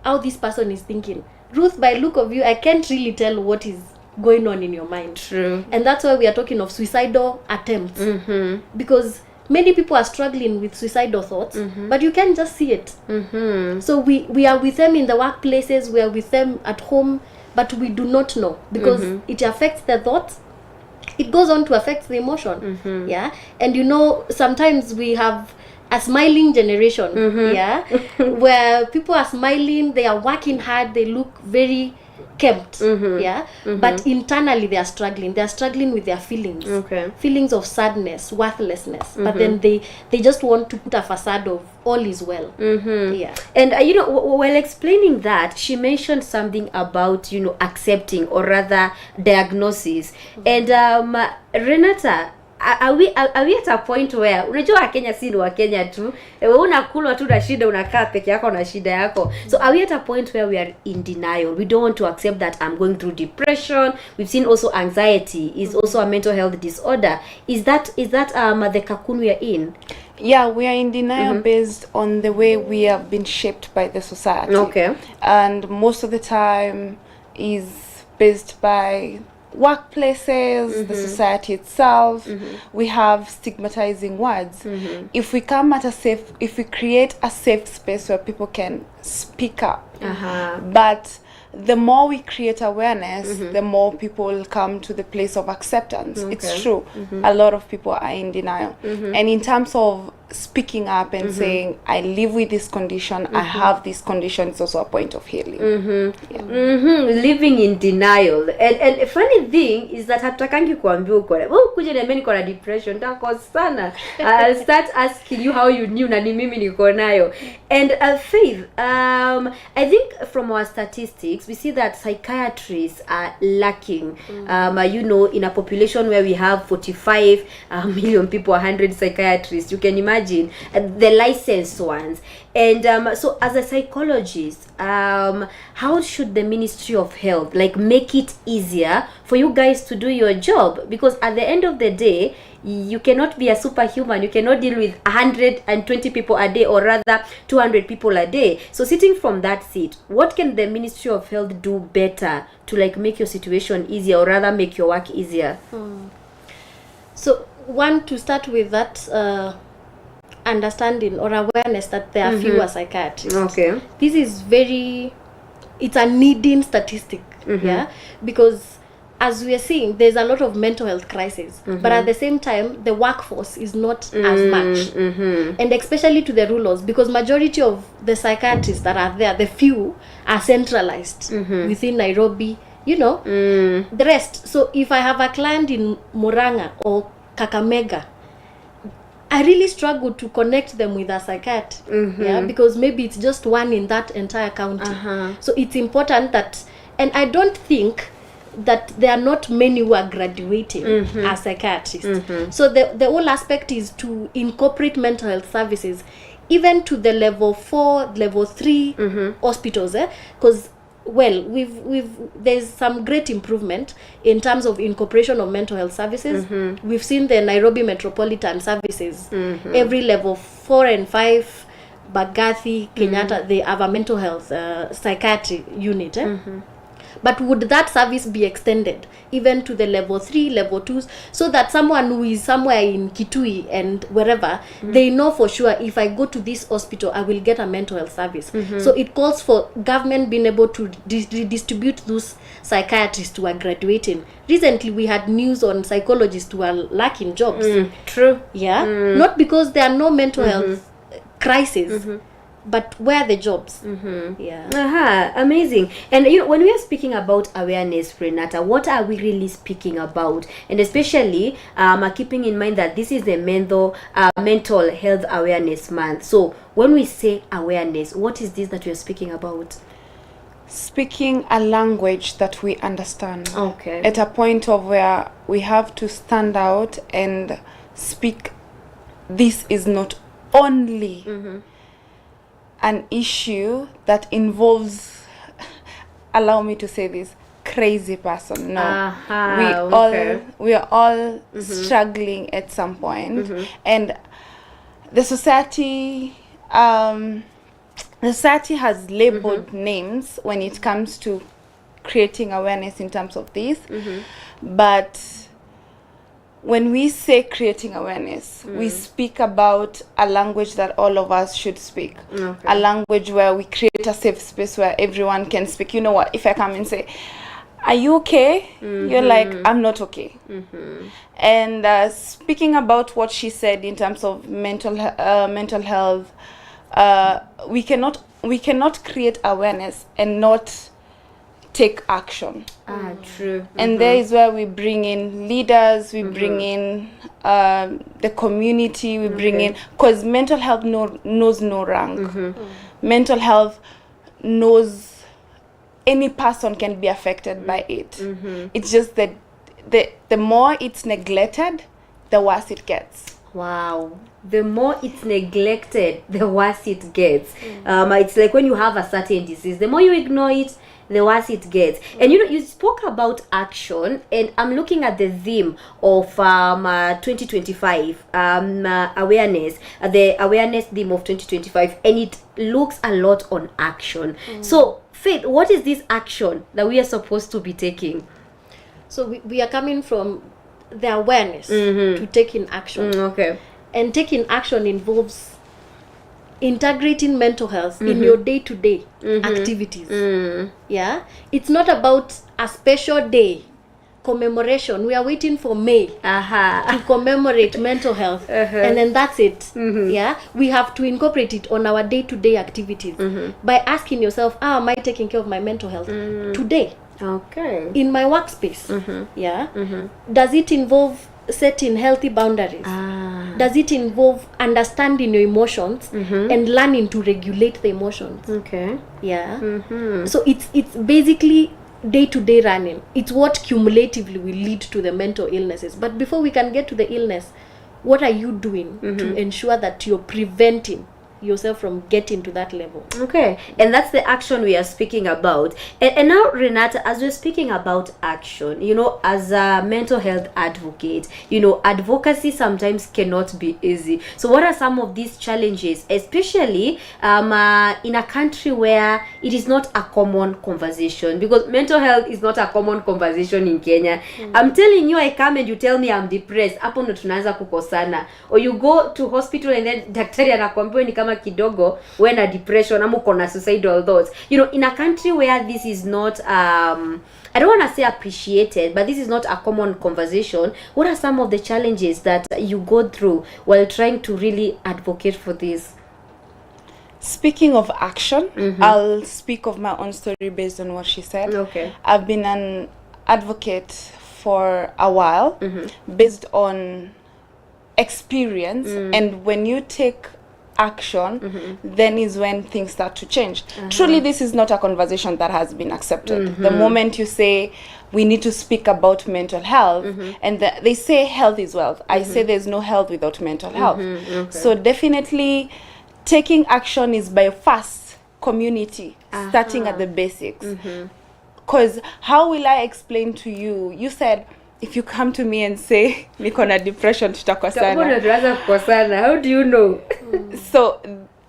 how this person is thinking. Ruth, by look of you, I can't really tell what is going on in your mind. True. And that's why we are talking of suicidal attempts, because many people are struggling with suicidal thoughts, but you can't just see it. So we are with them in the workplaces, we are with them at home, but we do not know because it affects the thoughts. It goes on to affect the emotion. Yeah. And sometimes we have a smiling generation, yeah, where people are smiling, they are working hard, they look very kept, yeah, but internally they are struggling with their feelings, feelings of sadness, worthlessness, but then they just want to put a facade of all is well. Yeah. And while explaining that, she mentioned something about accepting, or rather diagnosis. And Renata, are we at a point where unajua Kenya si ni wa Kenya tu, wewe unakulwa tu na shida, unakaa peke yako na shida yako? So are we at a point where we are in denial? We don't want to accept that I'm going through depression. We've seen also anxiety is also a mental health disorder. Is that the cocoon we are in? Yeah, we are in denial based on the way we have been shaped by the society. Okay. And most of the time is based by workplaces, the society itself, we have stigmatizing words. If we create a safe space where people can speak up, but the more we create awareness, the more people will come to the place of acceptance. It's true. A lot of people are in denial. And in terms of speaking up and saying, I live with this condition, I have this condition, it's also a point of healing. Living in denial. And a funny thing is that hatakangi kuambiwa uko na kuja niambia niko na depression ndako sana. I'll start asking you how you knew na ni mimi niko nayo. And Faith, I think from our statistics we see that psychiatrists are lacking. You know, in a population where we have 45 million people, 100 psychiatrists, you can imagine the licensed ones. And so as a psychologist, how should the Ministry of Health like make it easier for you guys to do your job? Because at the end of the day, you cannot be a superhuman. You cannot deal with 120 people a day, or rather 200 people a day. So sitting from that seat, what can the Ministry of Health do better to like make your situation easier, or rather make your work easier? So one, to start with that understanding or awareness that there are fewer psychiatrists. Okay. This is it's a needing statistic, because as we are seeing, there's a lot of mental health crises, but at the same time, the workforce is not as much, and especially to the rurals, because majority of the psychiatrists that are there, the few, are centralized within Nairobi, you know, the rest. So if I have a client in Murang'a or Kakamega, I really struggle to connect them with a psychiatrist, because maybe it's just one in that entire county. So it's important that, and I don't think that there are not many who are graduating as psychiatrists. So the whole aspect is to incorporate mental health services even to the level 4, level 3 hospitals, because there's some great improvement in terms of incorporation of mental health services. We've seen the Nairobi Metropolitan Services, every level 4 and 5, Bagathi, Kenyatta, they have a mental health psychiatry unit. But would that service be extended even to the level 3, level 2s, so that someone who is somewhere in Kitui and wherever, they know for sure, if I go to this hospital, I will get a mental health service. So it calls for government being able to redistribute those psychiatrists who are graduating. Recently, we had news on psychologists who are lacking jobs. True. Yeah. Not because there are no mental health crises, but where are the jobs? Amazing. And you know, when we are speaking about awareness, Renata, what are we really speaking about? And especially keeping in mind that this is the mental health awareness month. So when we say awareness, what is this that we are speaking about? Speaking a language that we understand. Okay. At a point of where we have to stand out and speak. This is not only an issue that involves, allow me to say this, crazy person. No, we are all struggling at some point, and the society has labeled names when it comes to creating awareness in terms of this, but when we say creating awareness, we speak about a language that all of us should speak. A language where we create a safe space where everyone can speak. You know what? If I come and say, are you okay? You're like, I'm not okay. And speaking about what she said in terms of mental health, we cannot create awareness and not take action. True. And there is where we bring in leaders, we bring in the community, we bring in, because mental health knows no rank. Mental health knows any person can be affected by it. It's just that the more it's neglected, the worse it gets. Wow. The more it's neglected, the worse it gets. It's like when you have a certain disease, the more you ignore it, the worse it gets. And you know, you spoke about action, and I'm looking at the theme of 2025 awareness, the awareness theme of 2025, and it looks a lot on action. So Faith, what is this action that we are supposed to be taking? So we are coming from the awareness to taking action. Okay. And taking action involves integrating mental health in your day-to-day activities. Yeah, it's not about a special day commemoration. We are waiting for May to commemorate mental health, and then that's it. Yeah, we have to incorporate it on our day-to-day activities by asking yourself, how am I taking care of my mental health today? Okay. In my workspace. Yeah. Does it involve setting healthy boundaries? Does it involve understanding your emotions and learning to regulate the emotions? Okay. Yeah. So it's basically day-to-day running. It's what cumulatively will lead to the mental illnesses. But before we can get to the illness, what are you doing to ensure that you're preventing yourself from getting to that level? Okay, and that's the action we are speaking about. And now, Renata, as we're speaking about action, you know, as a mental health advocate, you know, advocacy sometimes cannot be easy. So what are some of these challenges, especially in a country where it is not a common conversation? Because mental health is not a common conversation in Kenya. I'm telling you, I come and you tell me I'm depressed, hapo ndo tunaanza kukosana. Or you go to hospital and then daktari anakuambia ni kama kidogo when a depression ama uko na suicidal thoughts. You know, in a country where this is not I don't want to say appreciated, but this is not a common conversation, what are some of the challenges that you go through while trying to really advocate for this? Speaking of action, I'll speak of my own story based on what she said. Okay. I've been an advocate for a while based on experience, and when you take action, then is when things start to change. Truly, this is not a conversation that has been accepted. The moment you say we need to speak about mental health, and they say health is wealth, I say there's no health without mental health. Okay. So definitely taking action is by first community, starting at the basics. Because how will I explain to you? You said, if you come to me and say niko na depression tutakosana. How do you know? So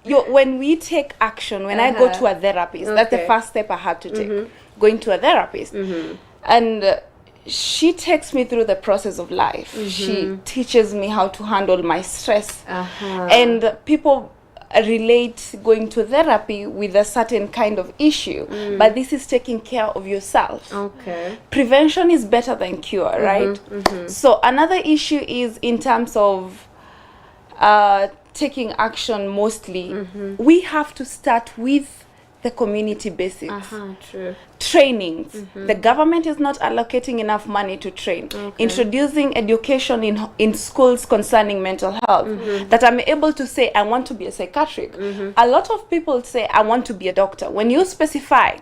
when we take action, when I go to a therapist, that's the first step I had to take, going to a therapist. And she takes me through the process of life. She teaches me how to handle my stress. And people relate going to therapy with a certain kind of issue, but this is taking care of yourself. Okay. Prevention is better than cure, right? So another issue is in terms of taking action mostly, we have to start with the community basics. True. Trainings. The government is not allocating enough money to train. Introducing education in schools concerning mental health. That I'm able to say I want to be a psychiatric. A lot of people say I want to be a doctor. When you specify,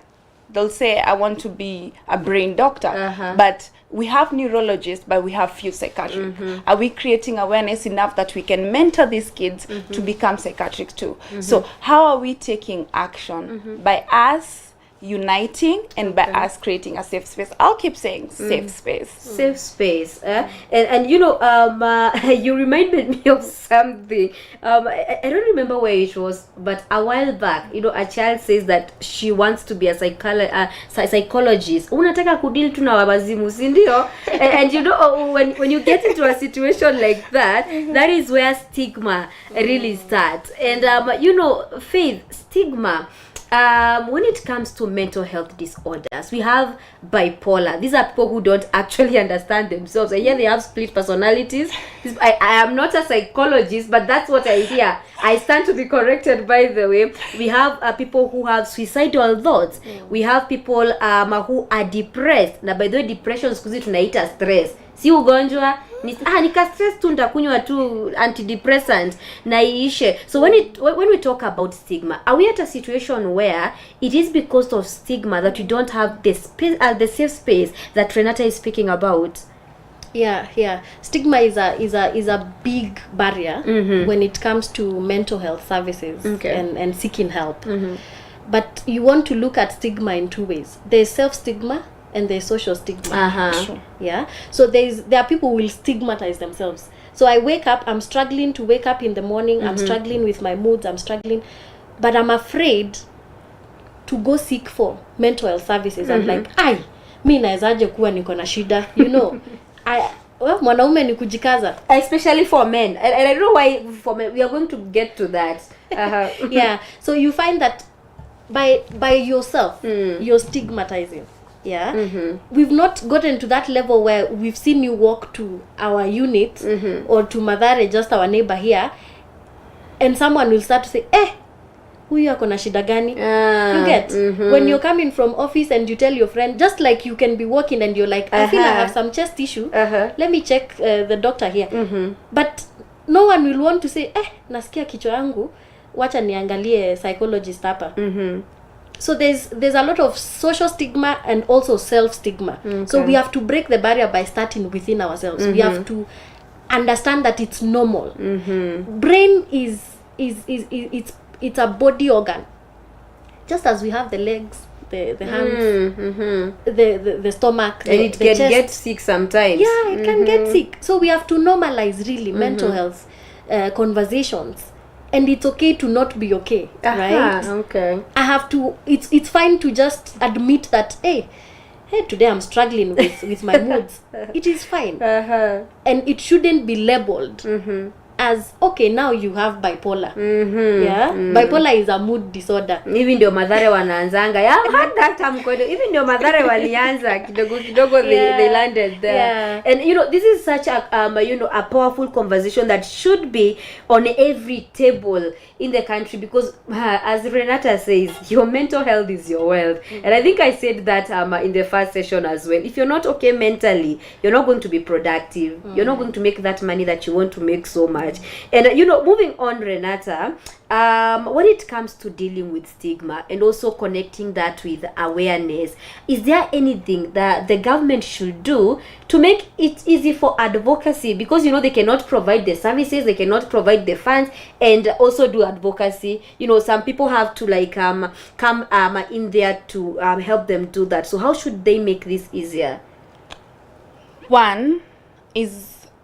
they'll say I want to be a brain doctor. But we have neurologists, but we have few psychiatrists. Are we creating awareness enough that we can mentor these kids to become psychiatric too? So how are we taking action? By us uniting and by us creating a safe space. I'll keep saying safe space. Safe space. And you know, you reminded me of something. I don't remember where it was, but a while back, you know, a child says that she wants to be a psychologist. Unataka kudeal tu na wazimu, si ndio? And you know, when you get into a situation like that, that is where stigma really starts. And you know, Faith, stigma. When it comes to mental health disorders, we have bipolar. These are people who don't actually understand themselves. I hear they have split personalities. I am not a psychologist, but that's what I hear. I stand to be corrected, by the way. We have people who have suicidal thoughts. We have people who are depressed. Na by the way, depression sikuzi tunaita stress. Si ugonjwa, nika stress tu nitakunywa tu antidepressant na iishe. So when we talk about stigma, are we at a situation where it is because of stigma that we don't have the space, the safe space that Renata is speaking about? Yeah. Stigma is a big barrier when it comes to mental health services and seeking help. But you want to look at stigma in two ways. There's self-stigma and there's social stigma. Sure. Yeah. So there are people who will stigmatize themselves. So I wake up, I'm struggling to wake up in the morning, I'm struggling with my moods, I'm struggling, but I'm afraid to go seek for mental health services. I'm like, mi nawezaje kuwa niko na shida, you know. Mwanaume ni kujikaza, especially for men, and I don't know why for men. We are going to get to that. Yeah, so you find that by yourself, you're stigmatizing. Yeah, we've not gotten to that level where we've seen you walk to our unit or to Mathare, just our neighbor here, and someone will start to say, huyu ako na shida gani? You get? When you're coming from office and you tell your friend, just like you can be walking and you're like, I feel I have some chest issue, let me check the doctor here. But no one will want to say, nasikia kichwa yangu, wacha niangalie psychologist hapa. So there's a lot of social stigma and also self stigma. So we have to break the barrier by starting within ourselves. We have to understand that it's normal. Brain is it's a body organ, just as we have the legs, the hands, the stomach, and it the can chest. get sick sometimes. Yeah, it can get sick. So we have to normalize really mental health conversations, and it's okay to not be okay, right? Okay. I have to. It's fine to just admit that, hey, today I'm struggling with my moods. It is fine, and it shouldn't be labeled as, okay, now you have bipolar. Bipolar is a mood disorder. Even ndio Mathare wanaanzanga. Yeah, I've had that term called. Even ndio Mathare walianza kidogo they landed there. And you know, this is such a a powerful conversation that should be on every table in the country, because as Renata says, your mental health is your wealth. And I think I said that in the first session as well. If you're not okay mentally, you're not going to be productive. You're not going to make that money that you want to make so much. And moving on, Renata, when it comes to dealing with stigma and also connecting that with awareness, is there anything that the government should do to make it easy for advocacy? Because they cannot provide the services, they cannot provide the funds, and also do advocacy. Some people have to come in there to help them do that. So how should they make this easier?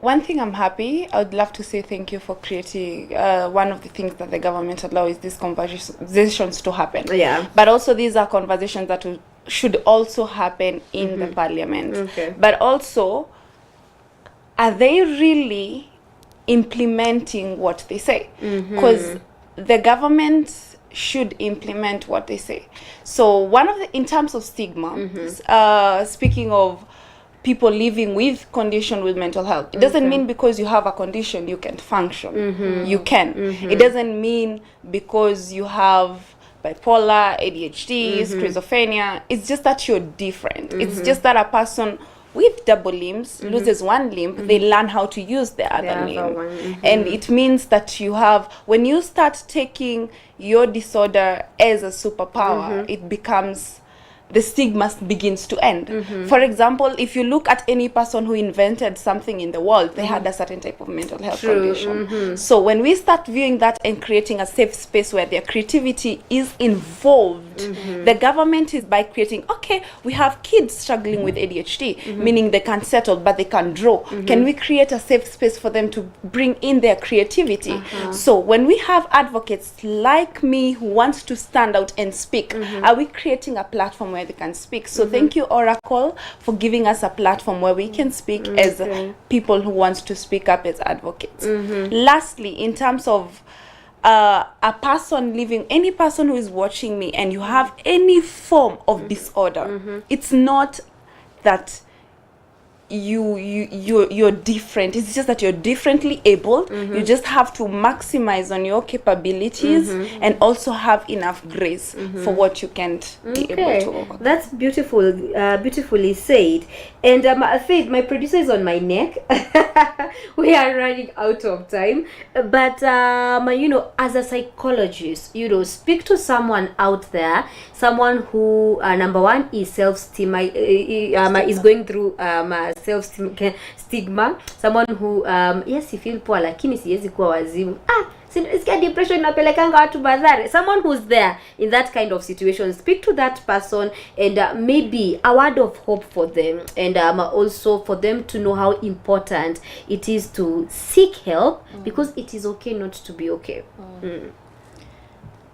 One thing I'm happy, I would love to say thank you for creating one of the things that the government allows is these conversations to happen. Yeah. But also these are conversations that should also happen in the parliament. Okay. But also, are they really implementing what they say? Because the government should implement what they say. So in terms of stigma, speaking of people living with condition with mental health, it doesn't mean because you have a condition you can't function. You can. It doesn't mean because you have bipolar, ADHD, schizophrenia. It's just that you're different. It's just that a person with double limbs loses one limb, they learn how to use the other limb. And it means that when you start taking your disorder as a superpower, it becomes, the stigma begins to end. For example, if you look at any person who invented something in the world, they had a certain type of mental health condition. So when we start viewing that and creating a safe space where their creativity is involved, the government is by creating, okay, we have kids struggling with ADHD, meaning they can't settle but they can draw. Can we create a safe space for them to bring in their creativity? So when we have advocates like me who wants to stand out and speak, are we creating a platform where they can speak? So thank you, Oracle, for giving us a platform where we can speak as people who wants to speak up as advocates. Lastly, in terms of a person living, any person who is watching me and you have any form of disorder, it's not that you're different. It's just that you're differently able. You just have to maximize on your capabilities and also have enough grace for what you can't be able to overcome. That's beautiful, beautifully said. And Faith, my producer is on my neck. We are running out of time, but as a psychologist, speak to someone out there, someone who number one is self-stigma, is going through self-stigma, someone who yes, you feel poor lakini siwezi kuwa wazimu, sika depression inapelekanga watu Mathare. Someone who's there in that kind of situation, speak to that person and maybe a word of hope for them, and also for them to know how important it is to seek help, because it is okay not to be okay.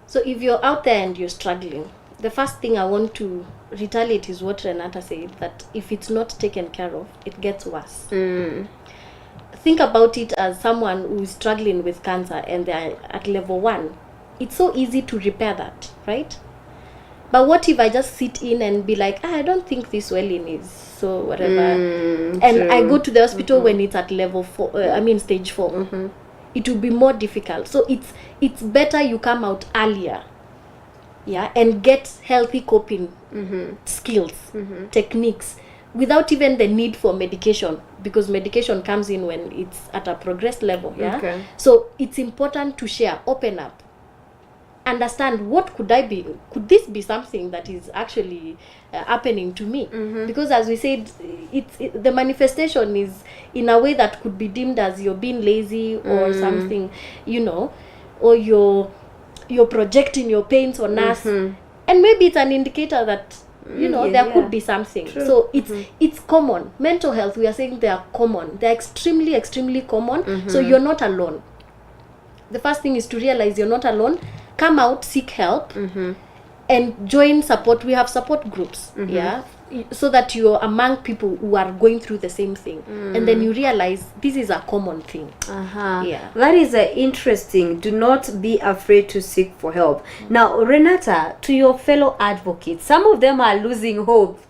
So if you're out there and you're struggling, the first thing I want to retaliate is what Renata said, that if it's not taken care of, it gets worse. Think about it as someone who is struggling with cancer and they're at level 1. It's so easy to repair that, right? But what if I just sit in and be like, I don't think this swelling is so whatever, and true. I go to the hospital when it's at level 4, stage 4. It will be more difficult. So it's better you come out earlier, and get healthy coping skills, techniques, without even the need for medication, because medication comes in when it's at a progressed level. Okay. So it's important to share, open up, understand what could this be something that is actually happening to me, because as we said, the manifestation is in a way that could be deemed as you're being lazy or something, or you're projecting your pains on us, and maybe it's an indicator that there could be something. True. So it's common. Mental health, we are saying they are common, they're extremely, extremely common. So you're not alone. The first thing is to realize you're not alone. Come out, seek help, and join support. We have support groups, so that you're among people who are going through the same thing, and then you realize this is a common thing. That is interesting. Do not be afraid to seek for help. Now, Renata, to your fellow advocates, some of them are losing hope.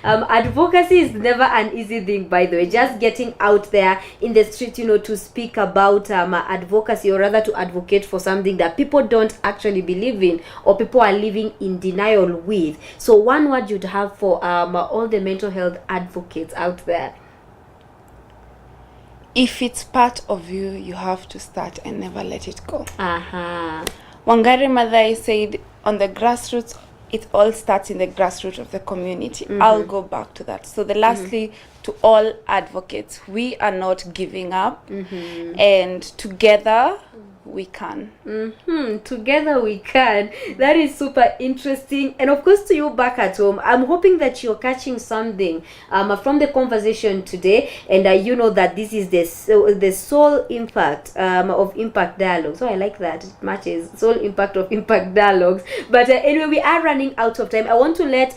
Advocacy is never an easy thing, by the way. Just getting out there in the street, to speak about advocacy, or rather to advocate for something that people don't actually believe in, or people are living in denial with. So one word you'd have for all the mental health advocates out there? If it's part of you, you have to start and never let it go. Wangari Maathai said, on the grassroots, it all starts in the grassroots of the community. I'll go back to that. So lastly, to all advocates, we are not giving up, and together we can. Together we can. That is super interesting. And of course, to you back at home, I'm hoping that you're catching something from the conversation today, and you know that this is the sole impact of Impact Dialogues. So I like that. It matches. Sole impact of Impact Dialogues. But anyway, we are running out of time. I want to let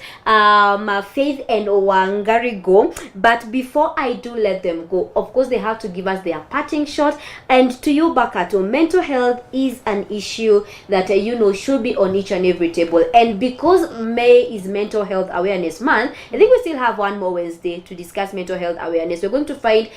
Faith and Wangari go, but before I do let them go, of course, they have to give us their parting shot. And to you back at home, mental health is an issue that should be on each and every table. And because May is Mental Health Awareness Month, I think we still have one more Wednesday to discuss mental health awareness. We're going to find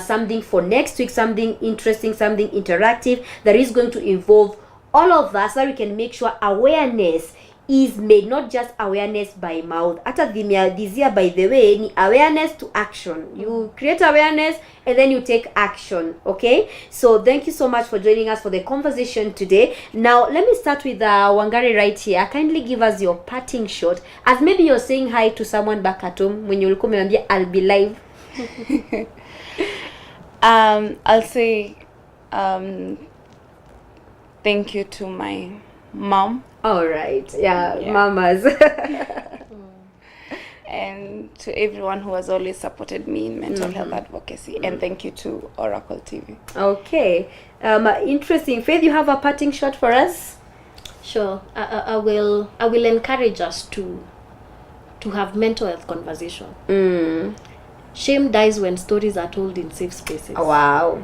something for next week, something interesting, something interactive that is going to involve all of us, so that we can make sure awareness is made, not just awareness by mouth. Ata this year, by the way, ni awareness to action. You create awareness and then you take action. Okay, so thank you so much for joining us for the conversation today. Now let me start with Wangari right here. Kindly give us your parting shot, as maybe you're saying hi to someone back at home when you'll come and I'll be live. I'll say thank you to my mom. All right, mamas. And to everyone who has always supported me in mental health advocacy. And thank you to Oracle TV. Okay, interesting. Faith, you have a parting shot for us? Sure. I will encourage us to have mental health conversation. Shame dies when stories are told in safe spaces. Oh, wow.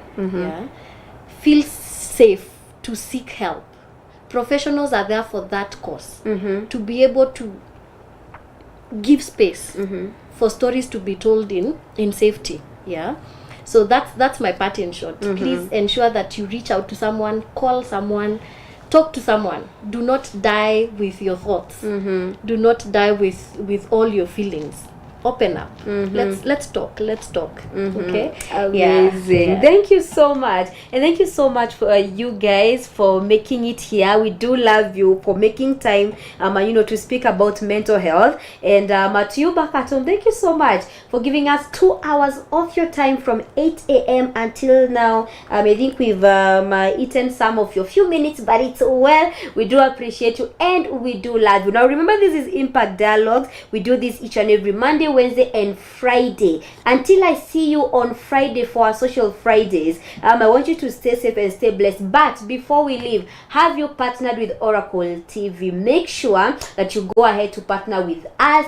Feel safe to seek help. Professionals are there for that cause, to be able to give space for stories to be told in safety. So that's my parting shot. Please ensure that you reach out to someone, call someone, talk to someone. Do not die with your thoughts. Do not die with all your feelings. Open up. Let's talk. Okay, amazing. Thank you so much, and thank you so much for you guys for making it here. We do love you for making time to speak about mental health. And to you back at home, thank you so much for giving us 2 hours of your time from 8 a.m. until now. I think we've eaten some of your few minutes, but it's well. We do appreciate you and we do love you. Now remember, this is Impact Dialogues. We do this each and every Monday, Monday, Wednesday, and Friday. Until I see you on Friday for our social Fridays, I want you to stay safe and stay blessed. But before we leave, have you partnered with Oracle TV? Make sure that you go ahead to partner with us.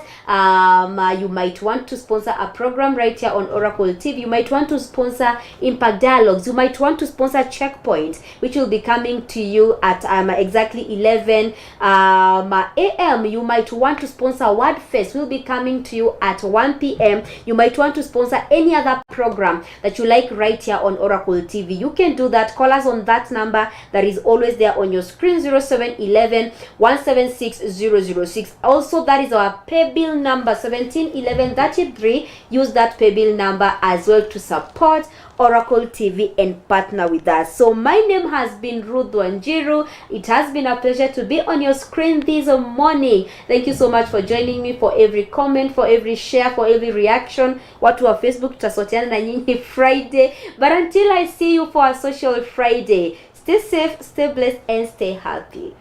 You might want to sponsor a program right here on Oracle TV. You might want to sponsor Impact Dialogues. You might want to sponsor Checkpoint, which will be coming to you at exactly 11 a.m. You might want to sponsor Wordfest. Will be coming to you at 1 p.m. You might want to sponsor any other program that you like right here on Oracle TV. You can do that. Call us on that number that is always there on your screen, 0711 176 006. Also, that is our pay bill number, 171133. Use that pay bill number as well to support Oracle TV and partner with us. So my name has been Ruth Wanjiru. It has been a pleasure to be on your screen this morning. Thank you so much for joining me, for every comment, for every share, for every reaction. Watu wa Facebook tutasoteana na nyinyi Friday. But until I see you for a social Friday, stay safe, stay blessed, and stay happy.